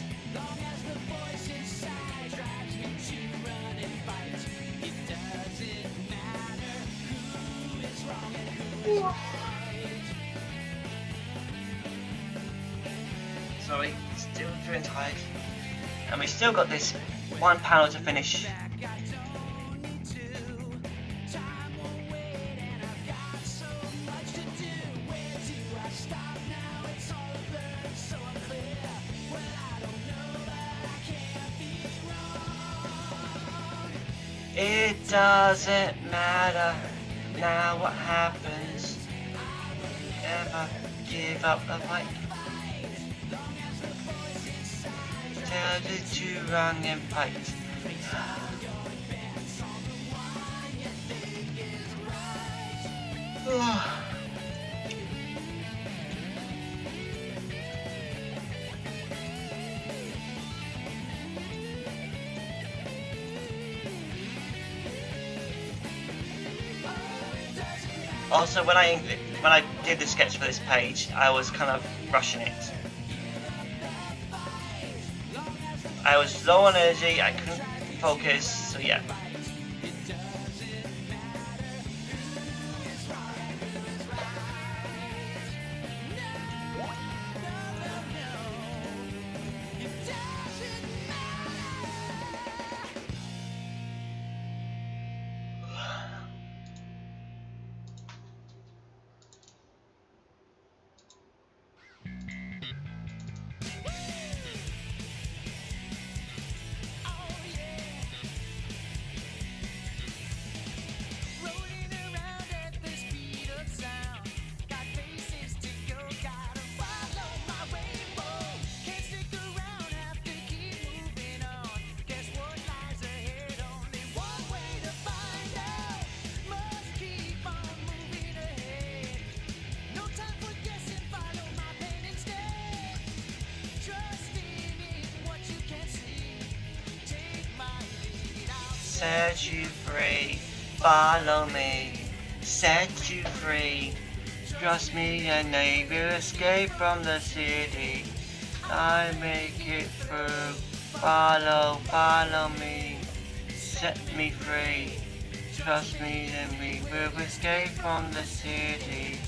Speaker 1: Sorry, still feeling tired. And we still got this one panel to finish. It doesn't matter now what happens. Never give up the fight. Tell you to run and fight. Also, when I did the sketch for this page, I was kind of rushing it. I was low on energy, I couldn't focus, so yeah. Set you free, follow me, set you free. Trust me and they will escape from the city. I make it through, follow me, set me free. Trust me and we will escape from the city.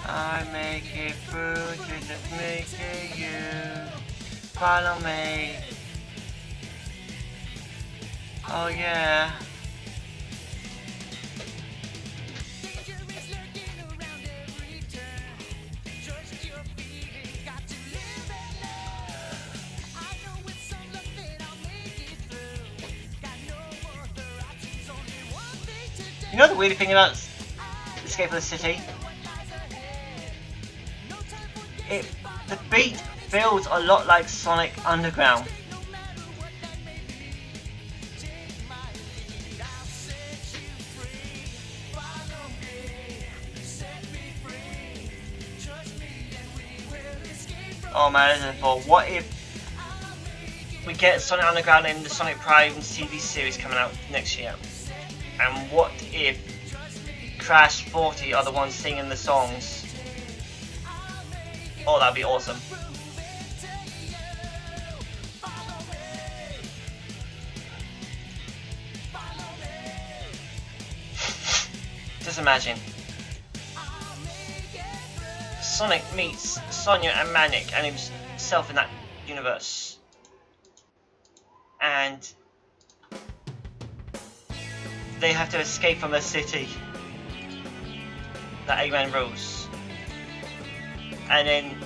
Speaker 1: I make it through, just make it you, follow me. Oh yeah. You know the weird thing about Escape of the City? The beat feels a lot like Sonic Underground. all matters for what if we get Sonic Underground in the Sonic Prime TV series coming out next year? And what if Crash 40 are the ones singing the songs? Oh, that'd be awesome. Just imagine. Sonic meets Sonia and Manic and himself in that universe. And they have to escape from the city that Eggman rules. And then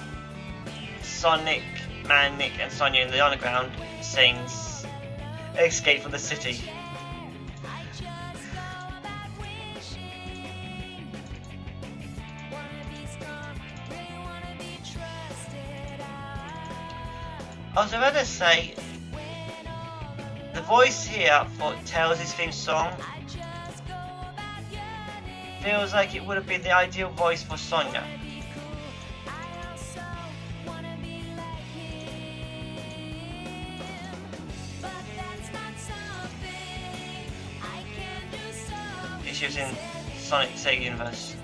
Speaker 1: Sonic, Manic and Sonia in the underground sings Escape from the City. I was about to say, the voice here for Tails' theme song feels like it would have been the ideal voice for Sonia. If she was in Sonic Sega universe.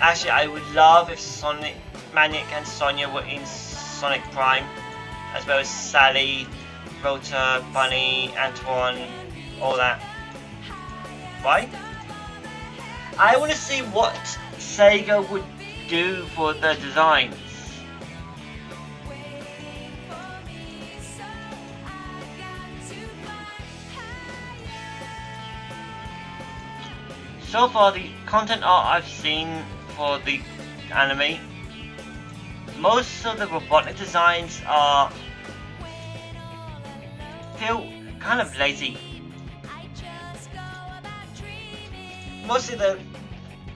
Speaker 1: Actually, I would love if Sonic, Manic and Sonia were in Sonic Prime, as well as Sally, Rota, Bunny, Antoine, all that. Why? I want to see what Sega would do for the designs. So far, the content art I've seen for the anime, most of the robotic designs feel kind of lazy. Mostly they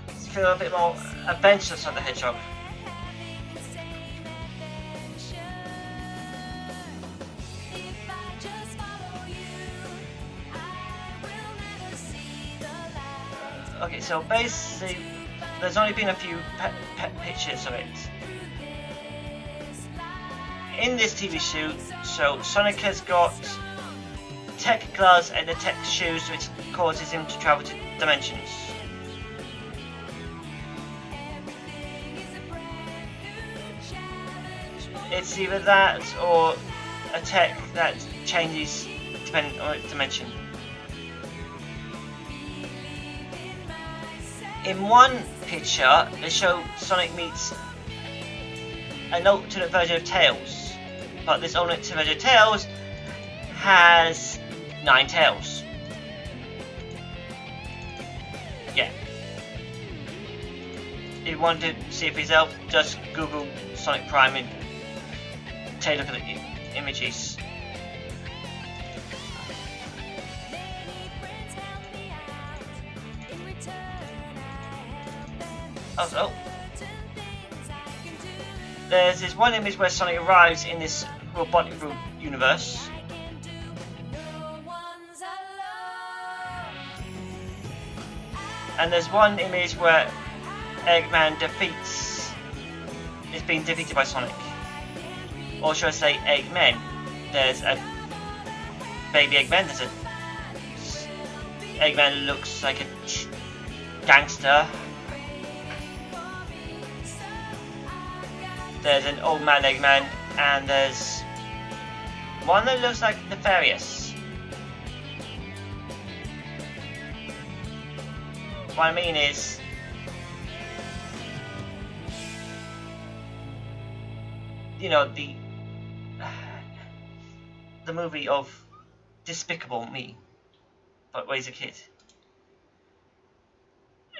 Speaker 1: feel a bit more adventurous on the Hedgehog. Okay, so basically, there's only been a few pet pictures of it. In this TV show, Sonic has got tech gloves and the tech shoes, which causes him to travel to dimensions. It's either that or a tech that changes depending on its dimension. In one picture, they show Sonic meets an alternate version of Tails, but this alternate version of Tails has 9 tails. Yeah. If you want to see it for yourself, just Google Sonic Prime and take a look at the images. Also, there's this one image where Sonic arrives in this robotic universe. And there's one image where Eggman is being defeated by Sonic. Or should I say Eggmen? There's a baby Eggman, there's a Eggman looks like a gangster. There's an old man Eggman, and there's one that looks like Nefarious. What I mean is, you know, the movie of Despicable Me, but when he's a kid.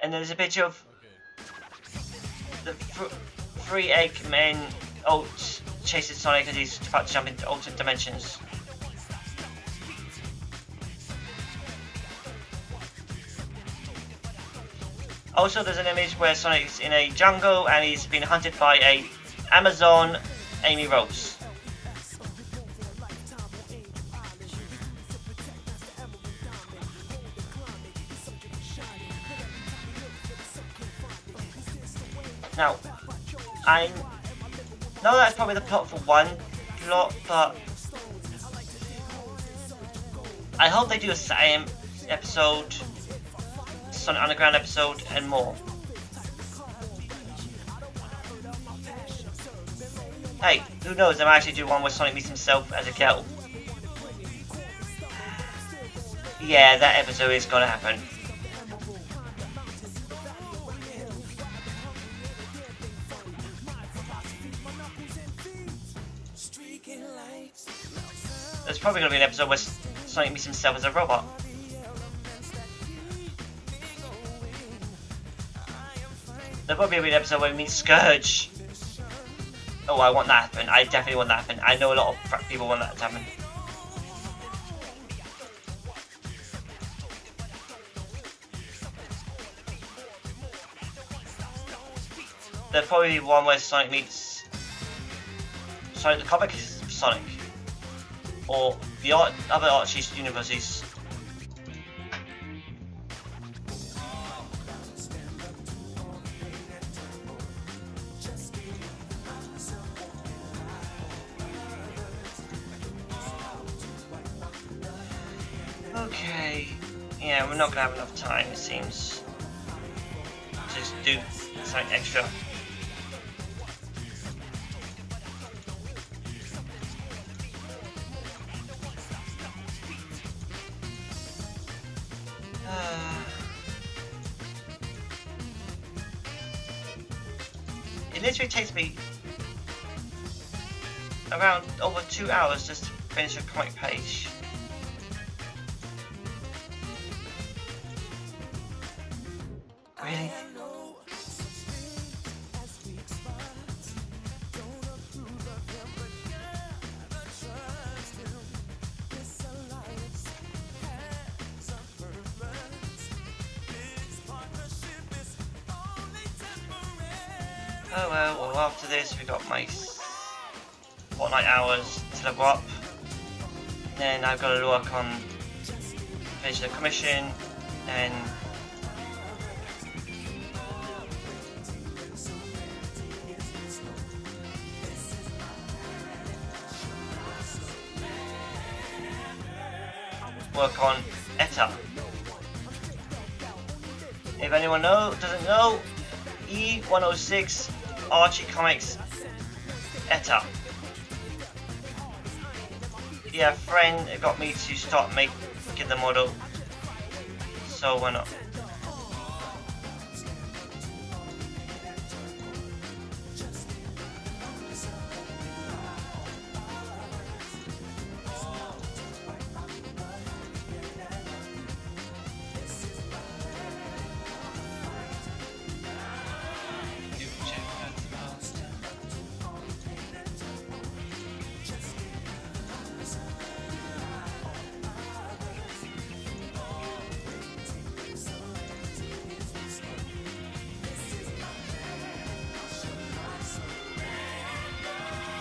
Speaker 1: And there's a picture of the 3 Eggmen chases Sonic as he's about to jump into alternate dimensions. Also, there's an image where Sonic's in a jungle and he's been hunted by a Amazon, Amy Rose. Now, I know that's probably the plot for one plot, but I hope they do a Saturn episode, Sonic Underground episode, and more. Hey, who knows, I might actually do one where Sonic meets himself as a girl. Yeah, that episode is gonna happen. There's probably gonna be an episode where Sonic meets himself as a robot. There'll probably be an episode where he meets Scourge. Oh, I want that to happen. I definitely want that to happen. I know a lot of people want that to happen. There'll probably be one where Sonic meets Sonic the comic is Sonic. Or the other Archie universes. Okay, yeah, we're not gonna have enough time, it seems, to just do something extra. It literally takes me around over 2 hours just to finish a comic page. Really? Oh well, after this we got my fortnight hours to level up. Then I've got to work on finish the commission and work on ETA. If anyone doesn't know, E106 Archie Comics ETA. Yeah, a friend got me to start making the model, so why not?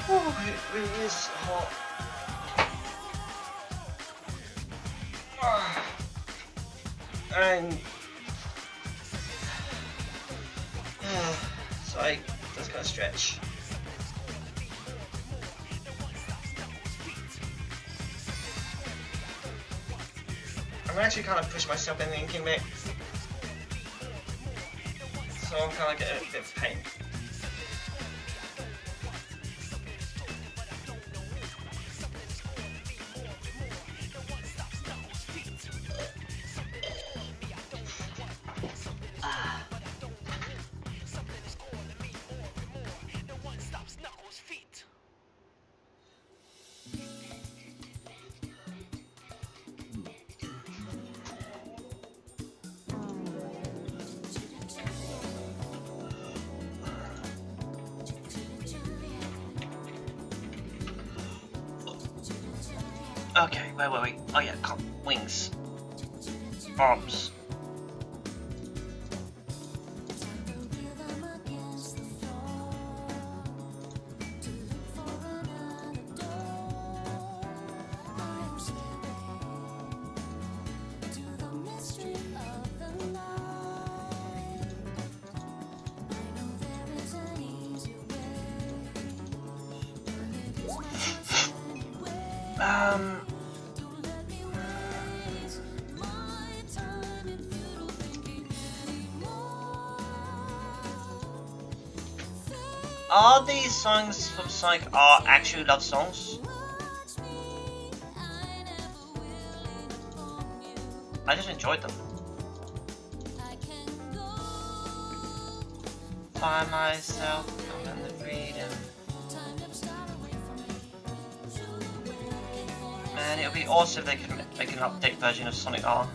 Speaker 1: Oh, it really is hot. And so I just gotta stretch. I'm actually kind of pushing myself in the inking bit, so I'm kind of getting a bit of pain. Okay, where were we? Oh yeah, wings. Arms. Are these songs from Sonic ART actually love songs? I just enjoyed them. Find myself in the freedom. Man, it would be awesome if they could make an update version of Sonic ART.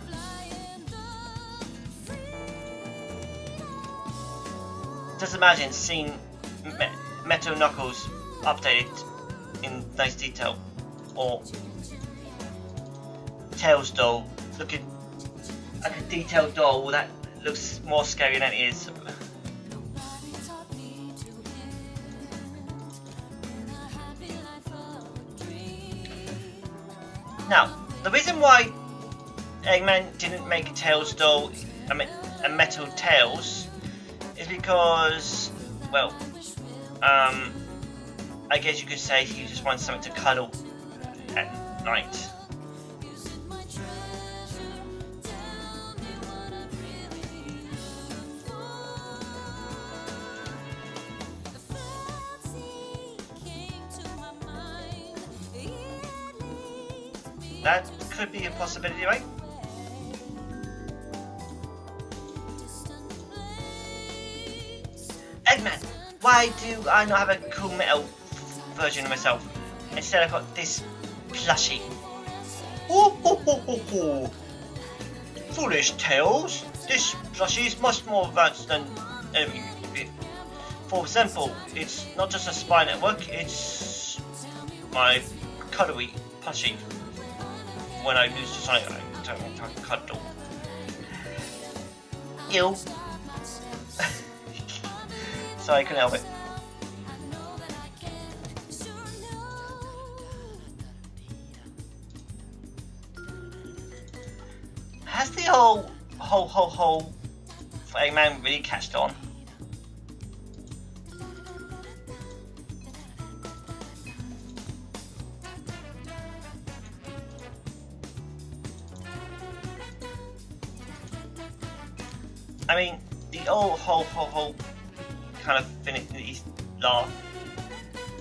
Speaker 1: Just imagine seeing Metal Knuckles updated in nice detail, or Tails doll looking like a detailed doll that looks more scary than it is. Now, the reason why Eggman didn't make a Tails doll, a metal Tails, is because, well, I guess you could say he just wants something to cuddle at night. That could be a possibility, right? Eggman, why do I not have a cool metal version of myself? Instead I've got this plushie. Oh, ho, ho, ho, ho. Foolish Tails, this plushie is much more advanced than for example, it's not just a spy network, it's my cuddly plushie. When I lose to Sonic, I don't want to cuddle. Ew. Sorry, I couldn't help it. Has the whole ho ho ho for Eggman really catched on? I mean, the old ho ho ho kind of finicky laugh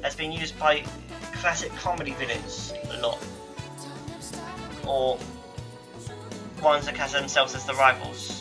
Speaker 1: has been used by classic comedy villains a lot, or ones that cast themselves as the rivals.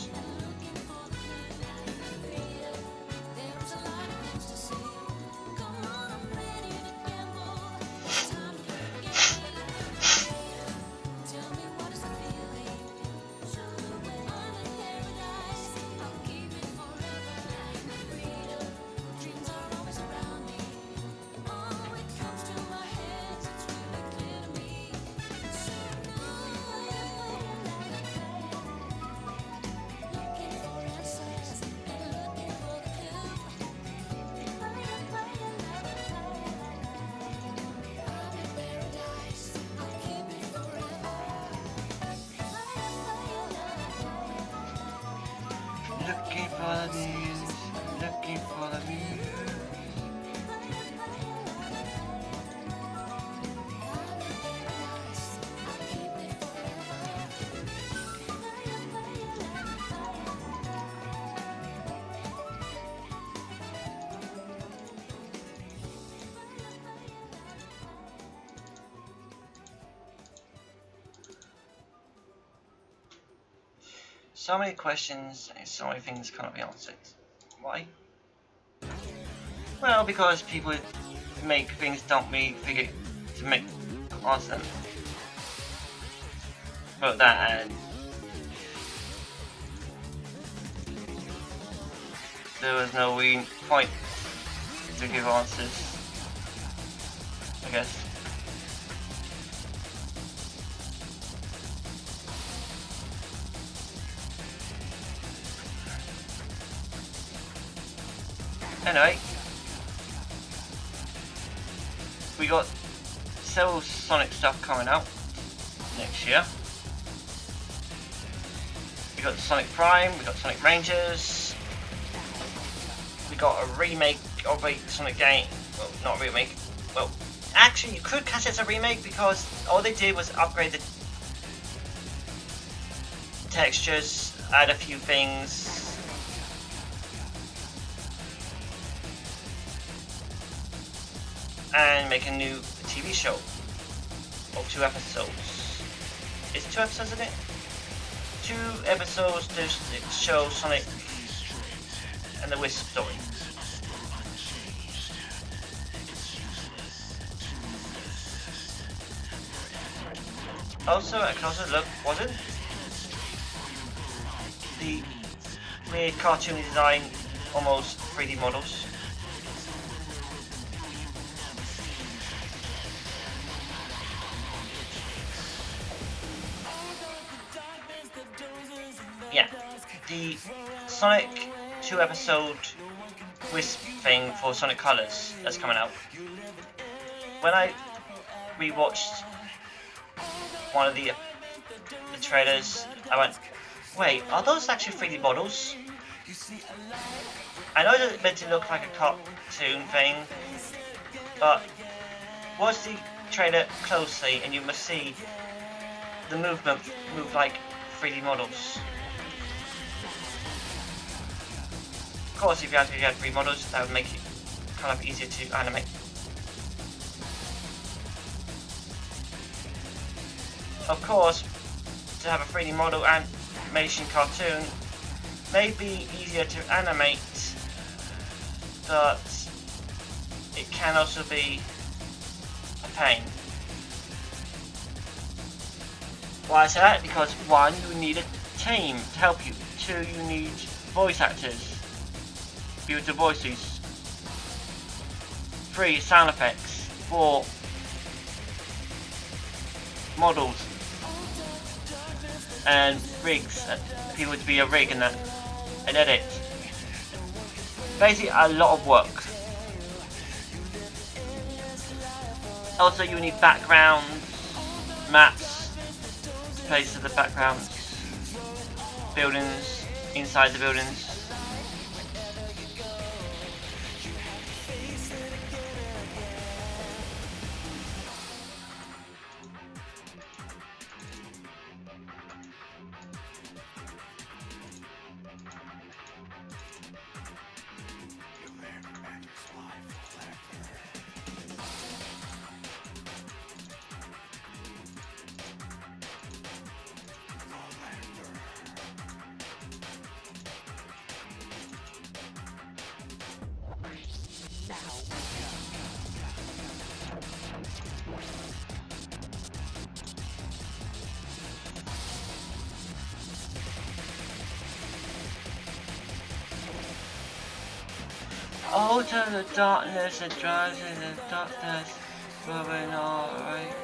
Speaker 1: Looking for the views, looking for the views. So many questions and so many things cannot be answered. Why? Well, because people make things don't really figure to make answer them. About that, and there was no real point to give answers, I guess. Anyway, we got several Sonic stuff coming out next year. We got Sonic Prime, we got Sonic Rangers, we got a remake of a Sonic game. Well, not a remake. Well, actually, you could catch it as a remake because all they did was upgrade the textures, add a few things. and make a new TV show of 2 episodes. Is it 2 episodes in it? 2 episodes to show Sonic and the Wisp story. Also, a closer look wasn't the weird cartoon design, almost 3D models. Yeah, the Sonic 2 episode Wisp thing for Sonic Colors that's coming out. When I rewatched one of the trailers, I went, wait, are those actually 3D models? I know it's meant to look like a cartoon thing, but watch the trailer closely and you must see the movement move like 3D models. Of course, if you had 3D models, that would make it kind of easier to animate. Of course, to have a 3D model animation cartoon may be easier to animate, but it can also be a pain. Why I say that? Because 1, you need a team to help you. 2, you need voice actors to be able to voice these. 3, sound effects. 4, models and rigs, people to be a rig and that, and edit. Basically a lot of work. Also you need backgrounds, maps, place of the backgrounds, buildings, inside the buildings. Oh, to the darkness that drives in the darkness, moving alright.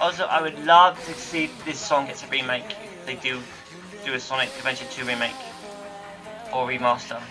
Speaker 1: Also, I would love to see this song gets a remake. If they do a Sonic Adventure 2 remake or remaster.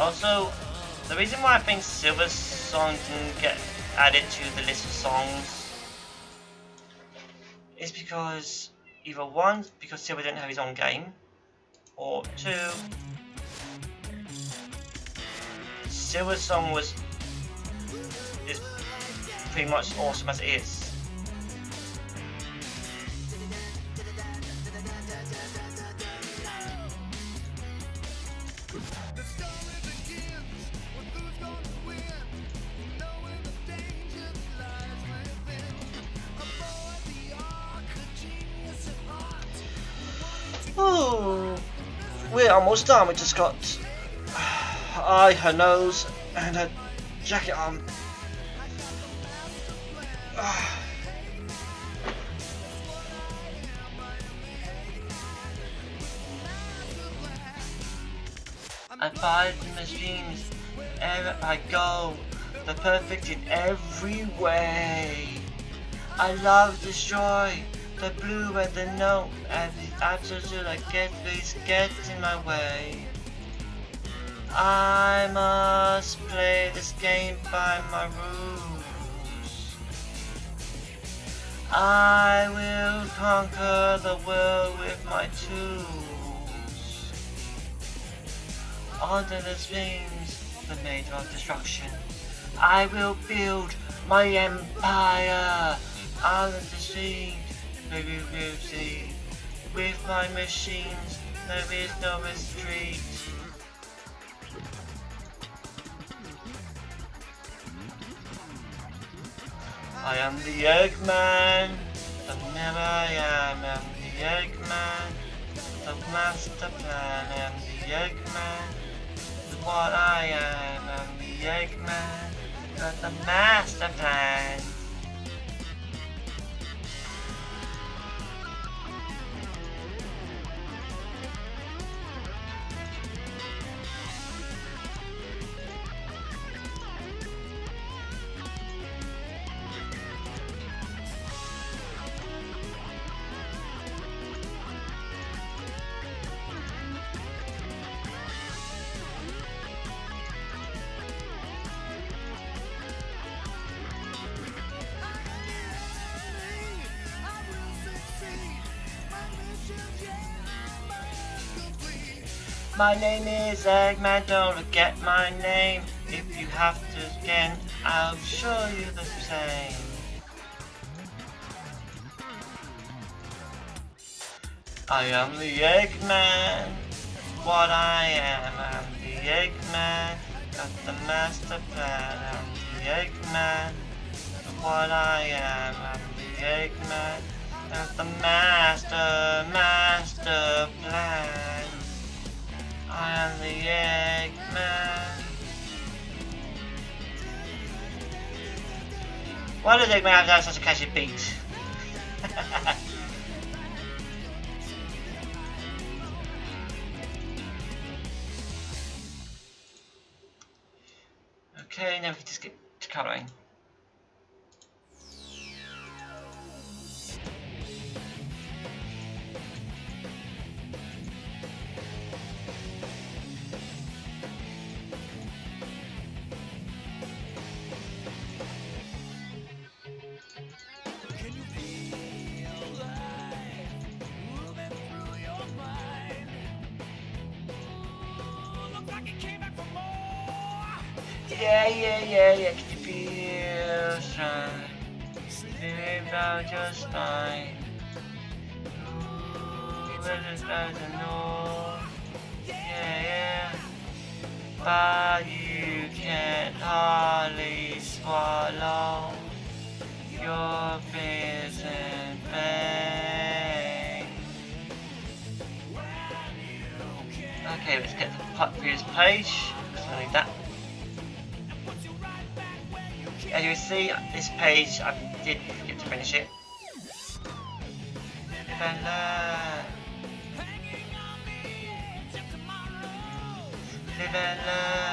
Speaker 1: Also, the reason why I think Silver's song didn't get added to the list of songs is because either 1, because Silver didn't have his own game, or 2, Silver's song is pretty much awesome as it is. Oh, we're almost done. We just got her eye, her nose, and her jacket on. I fight the machines wherever I go. They're perfect in every way. I love destroy the blue and the note and the absolute I get please get in my way. I must play this game by my rules. I will conquer the world with my tools. Under the swings, the made of destruction, I will build my empire. Under the streams, we will see. With my machines, there is no retreat. I am the Eggman, the never I am the Eggman, the master plan, I am the Eggman, what I am, I'm the Eggman, got the master plan. My name is Eggman, don't forget my name. If you have to again, I'll show you the same. I am the Eggman, what I am, I'm the Eggman, got the master plan, I'm the Eggman, what I am, I'm the Eggman, got the master plan. I am the Eggman. Why does Eggman have to have such a catchy beat? Okay, now we can just get to colouring. Yeah, can you feel strong? Think about your spine. Ooh, better start to know. Yeah. But you can't hardly swallow your fears and pain. Okay, let's get the previous page. So like that. As you can see, this page, I did forget to finish it. Live and learn. Live and learn.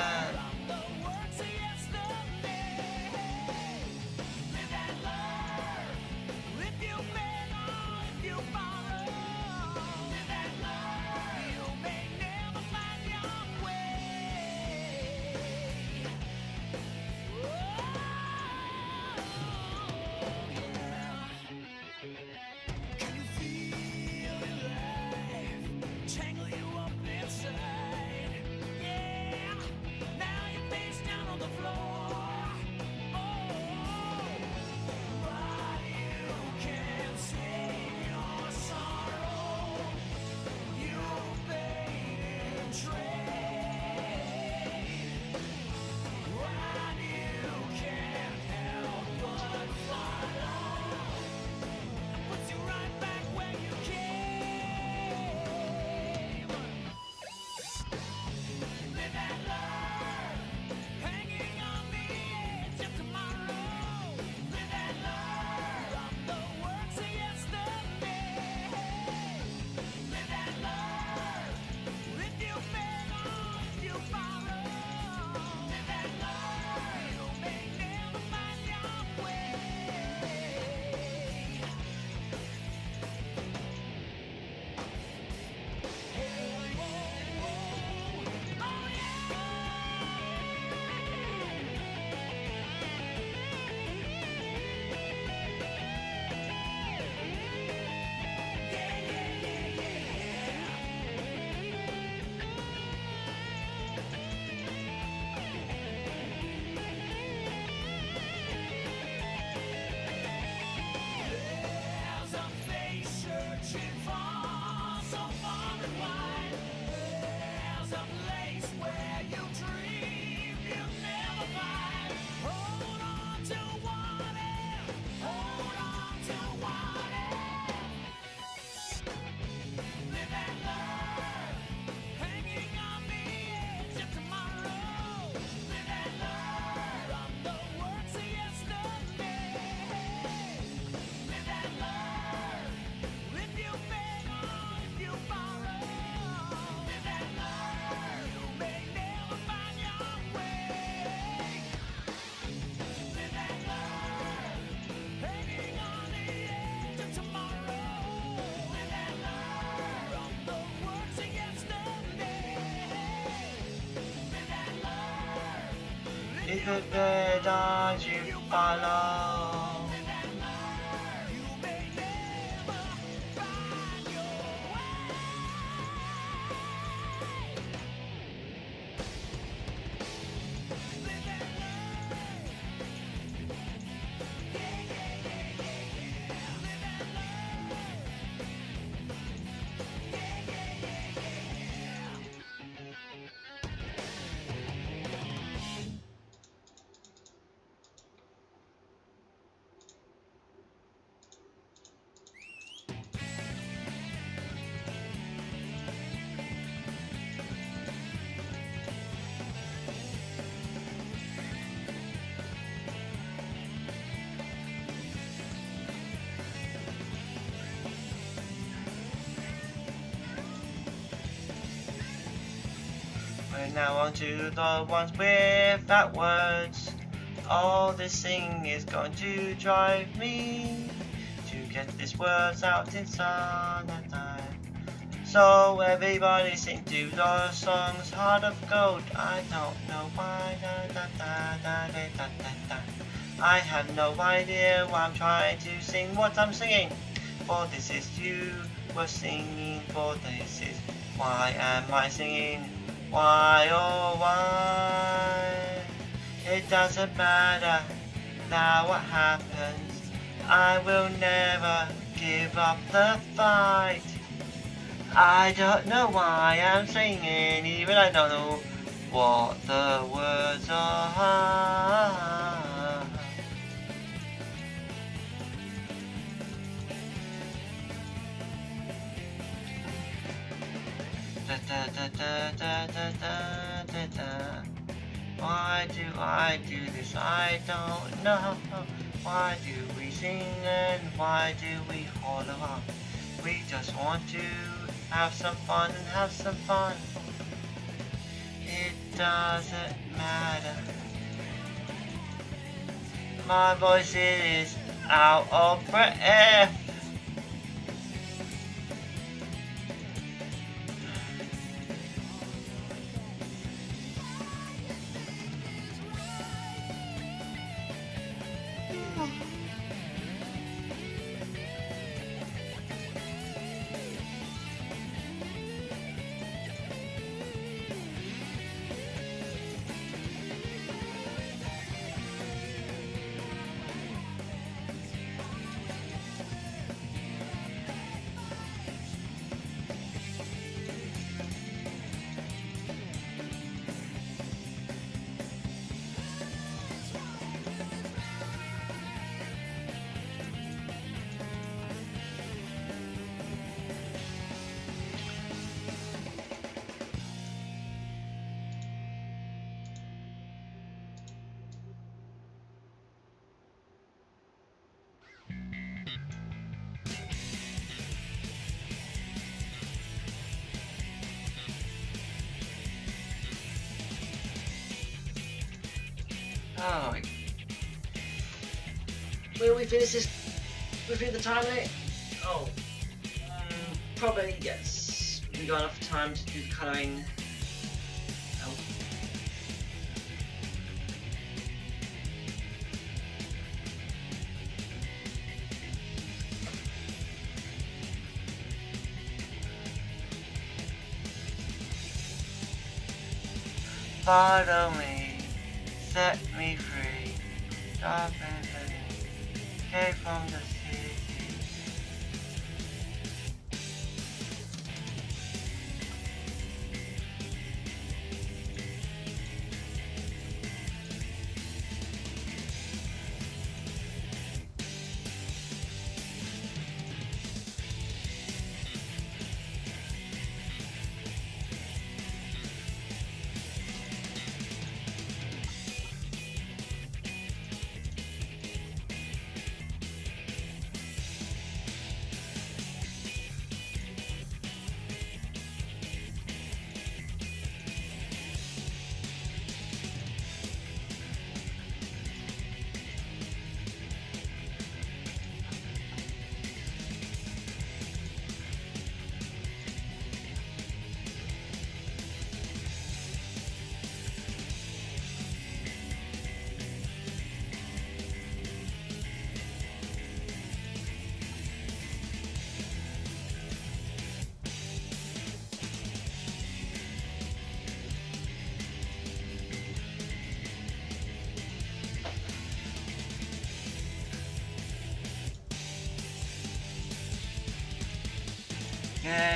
Speaker 1: prepared as you follow. We're now on to the ones without words. All this singing is going to drive me to get these words out in sonata. So everybody sing to the songs Heart of Gold. I don't know why. I have no idea why I'm trying to sing what I'm singing. For this is you were singing. For this is why am I singing? Why, oh why? It doesn't matter now what happens. I will never give up the fight. I don't know why I'm singing, even I don't know what the words are. Why do I do this? I don't know. Why do we sing and why do we hollow up? We just want to have some fun and have some fun. It doesn't matter. My voice is out of breath. Oh, will we finish this within the time limit? Oh, probably yes. We've got enough time to do the colouring. Oh. Follow me, set me free, stop and came from the city. Yeah.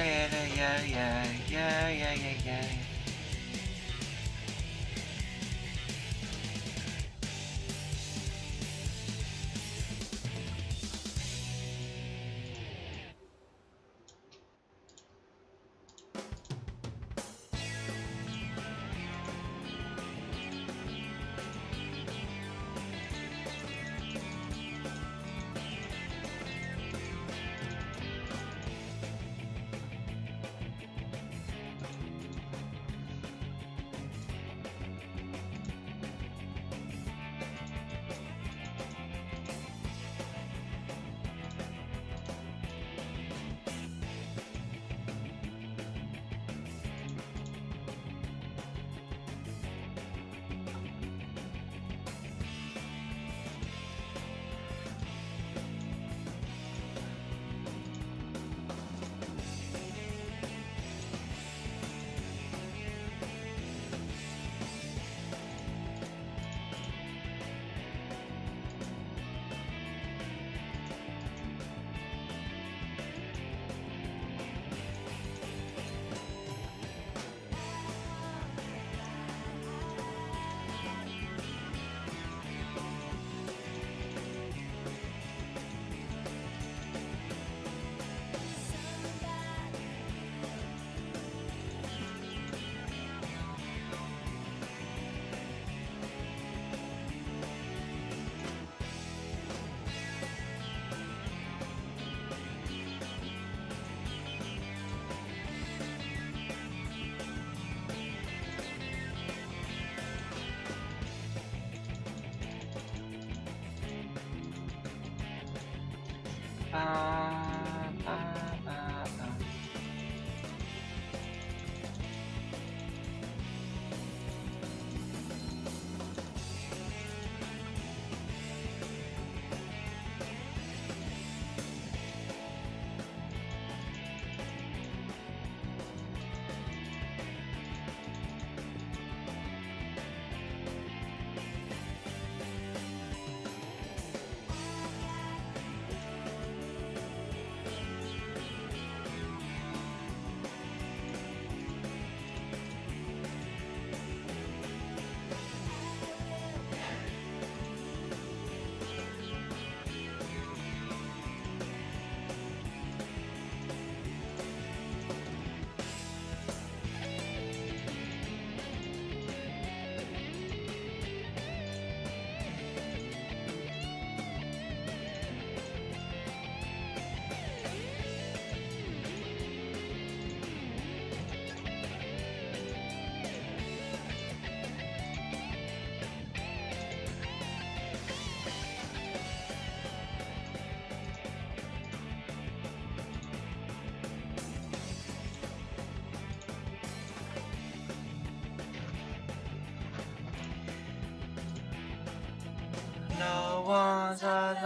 Speaker 1: No one's alone.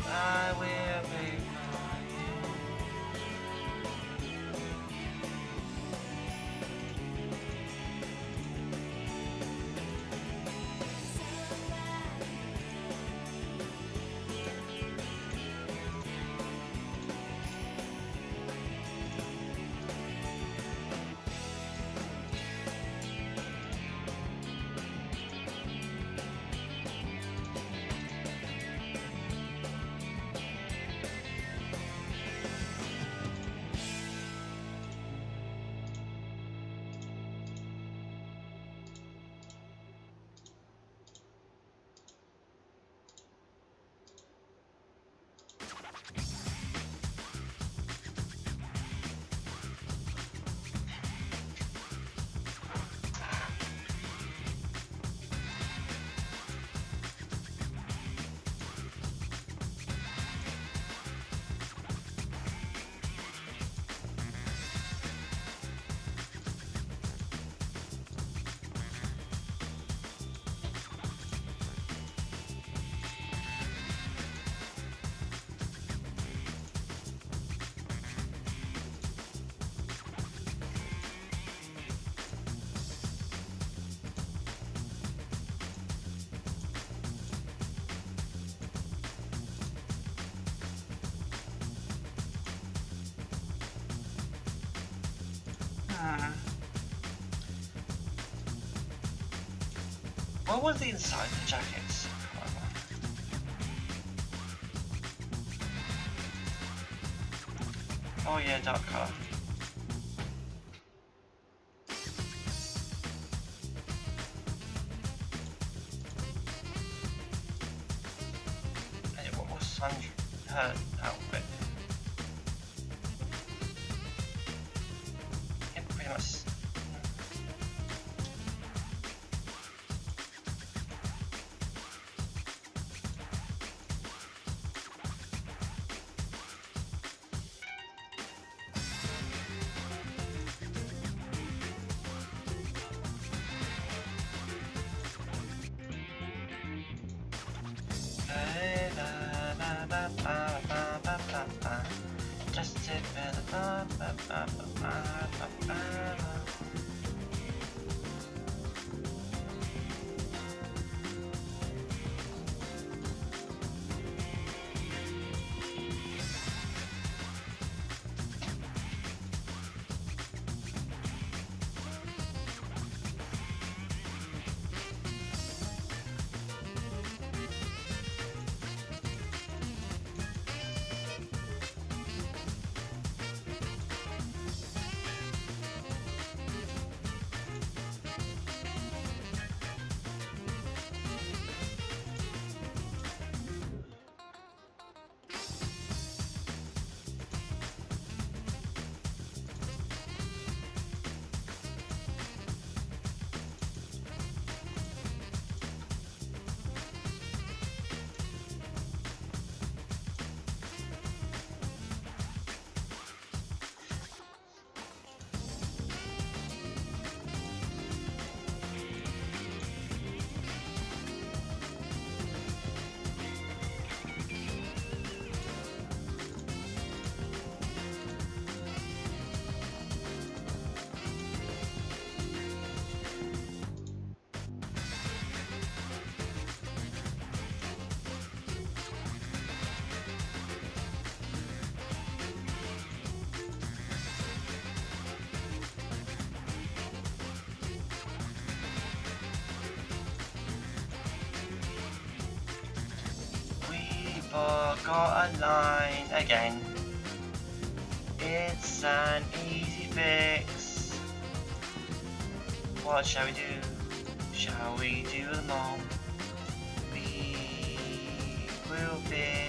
Speaker 1: I will be crying. What was the inside of the jackets? Oh yeah, dark colour. And what was her outfit? Yeah, pretty much. Just sit Forgot a line again. It's an easy fix. What shall we do? Shall we do them all? We will fix.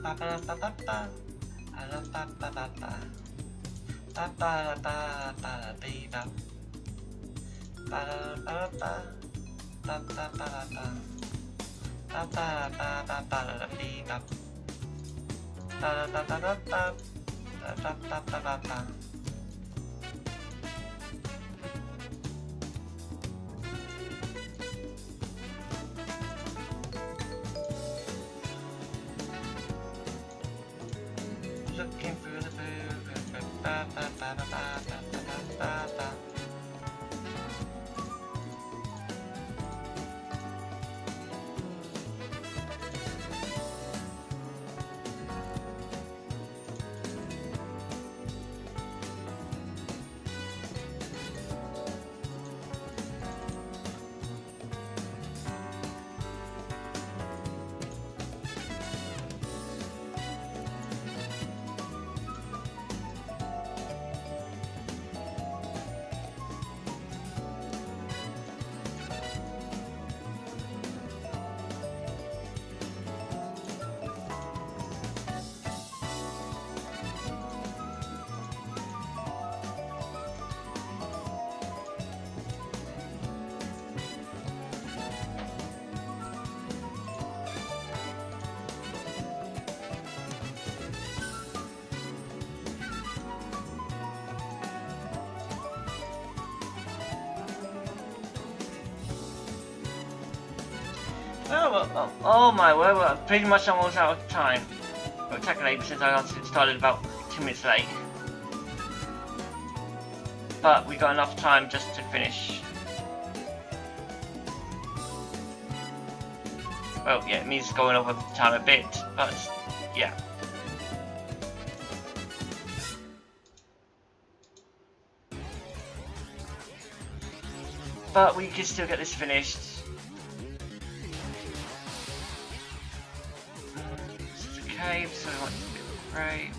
Speaker 1: ba ba ba ba ba ba ba ba ba ba ba ba ba ba ba bee ba ba ba ba ba ba ba ba ba ba ba ba ba bee ba ba ba ba ba ba ba ba ba ba ba. Looking through the book, ba ba ba ba ba ba ba ba ba. Oh my word, we're pretty much almost out of time. Well, technically, since I started about 2 minutes late. But we got enough time just to finish. Well, yeah, it means going over the time a bit, but yeah. But we can still get this finished. Cave, so we want to do it right.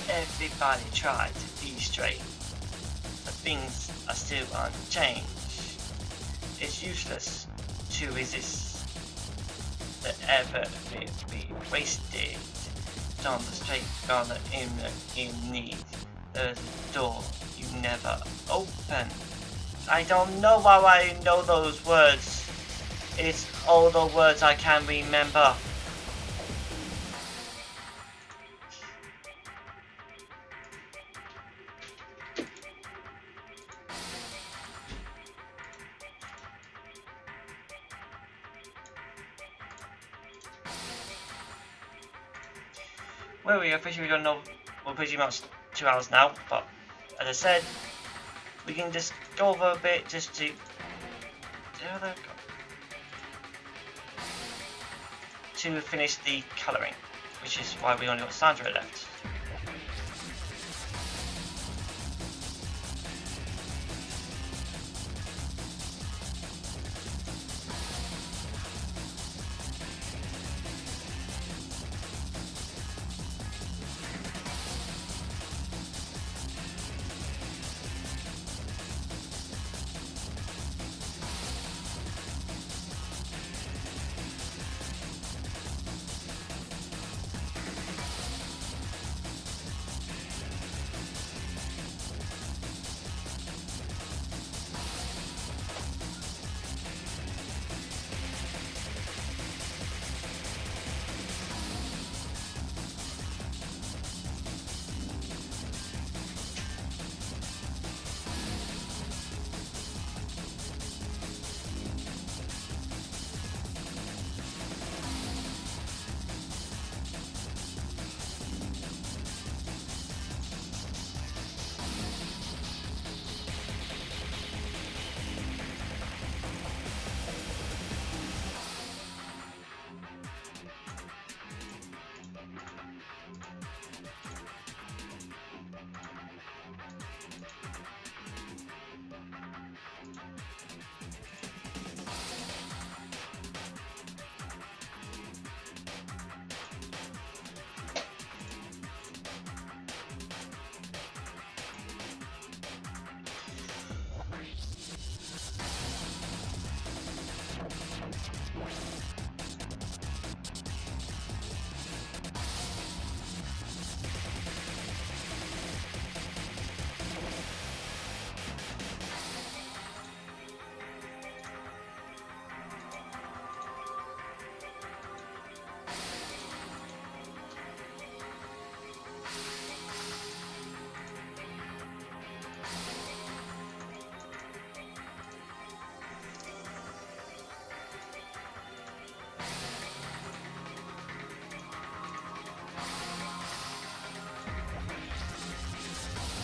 Speaker 1: Everybody tried to be straight, but things are still unchanged. It's useless to resist the effort be wasted. On the straight rather in need. There's a door you never open. I don't know why I know those words. It's all the words I can remember. Well, we officially don't know. We're pretty much 2 hours now, but as I said, we can just go over a bit just to finish the colouring, which is why we only got Sandra left.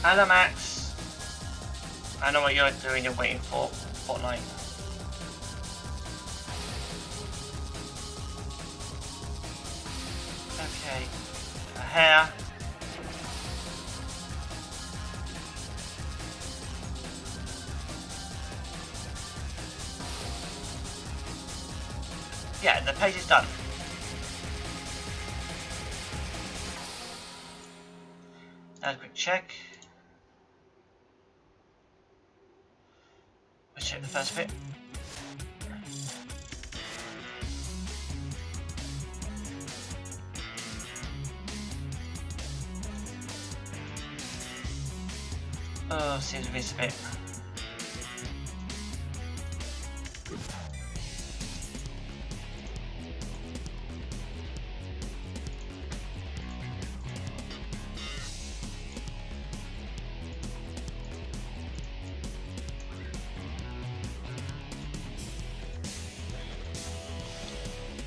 Speaker 1: Hello, Max. I know what you're doing. You're waiting for Fortnite. Okay. A hair. Yeah, the page is done. Now a quick check. Let's check the first bit. Oh, seems to miss a bit.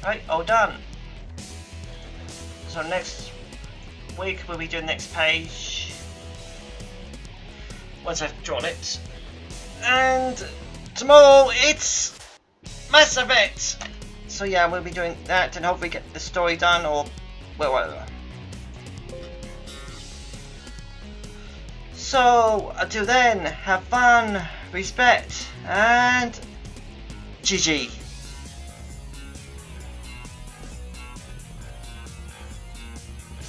Speaker 1: Right, all done. So next week we'll be doing the next page once I've drawn it, and tomorrow it's Mass Effect. So yeah, we'll be doing that and hopefully get the story done, or well, whatever. So until then, have fun, respect, and GG.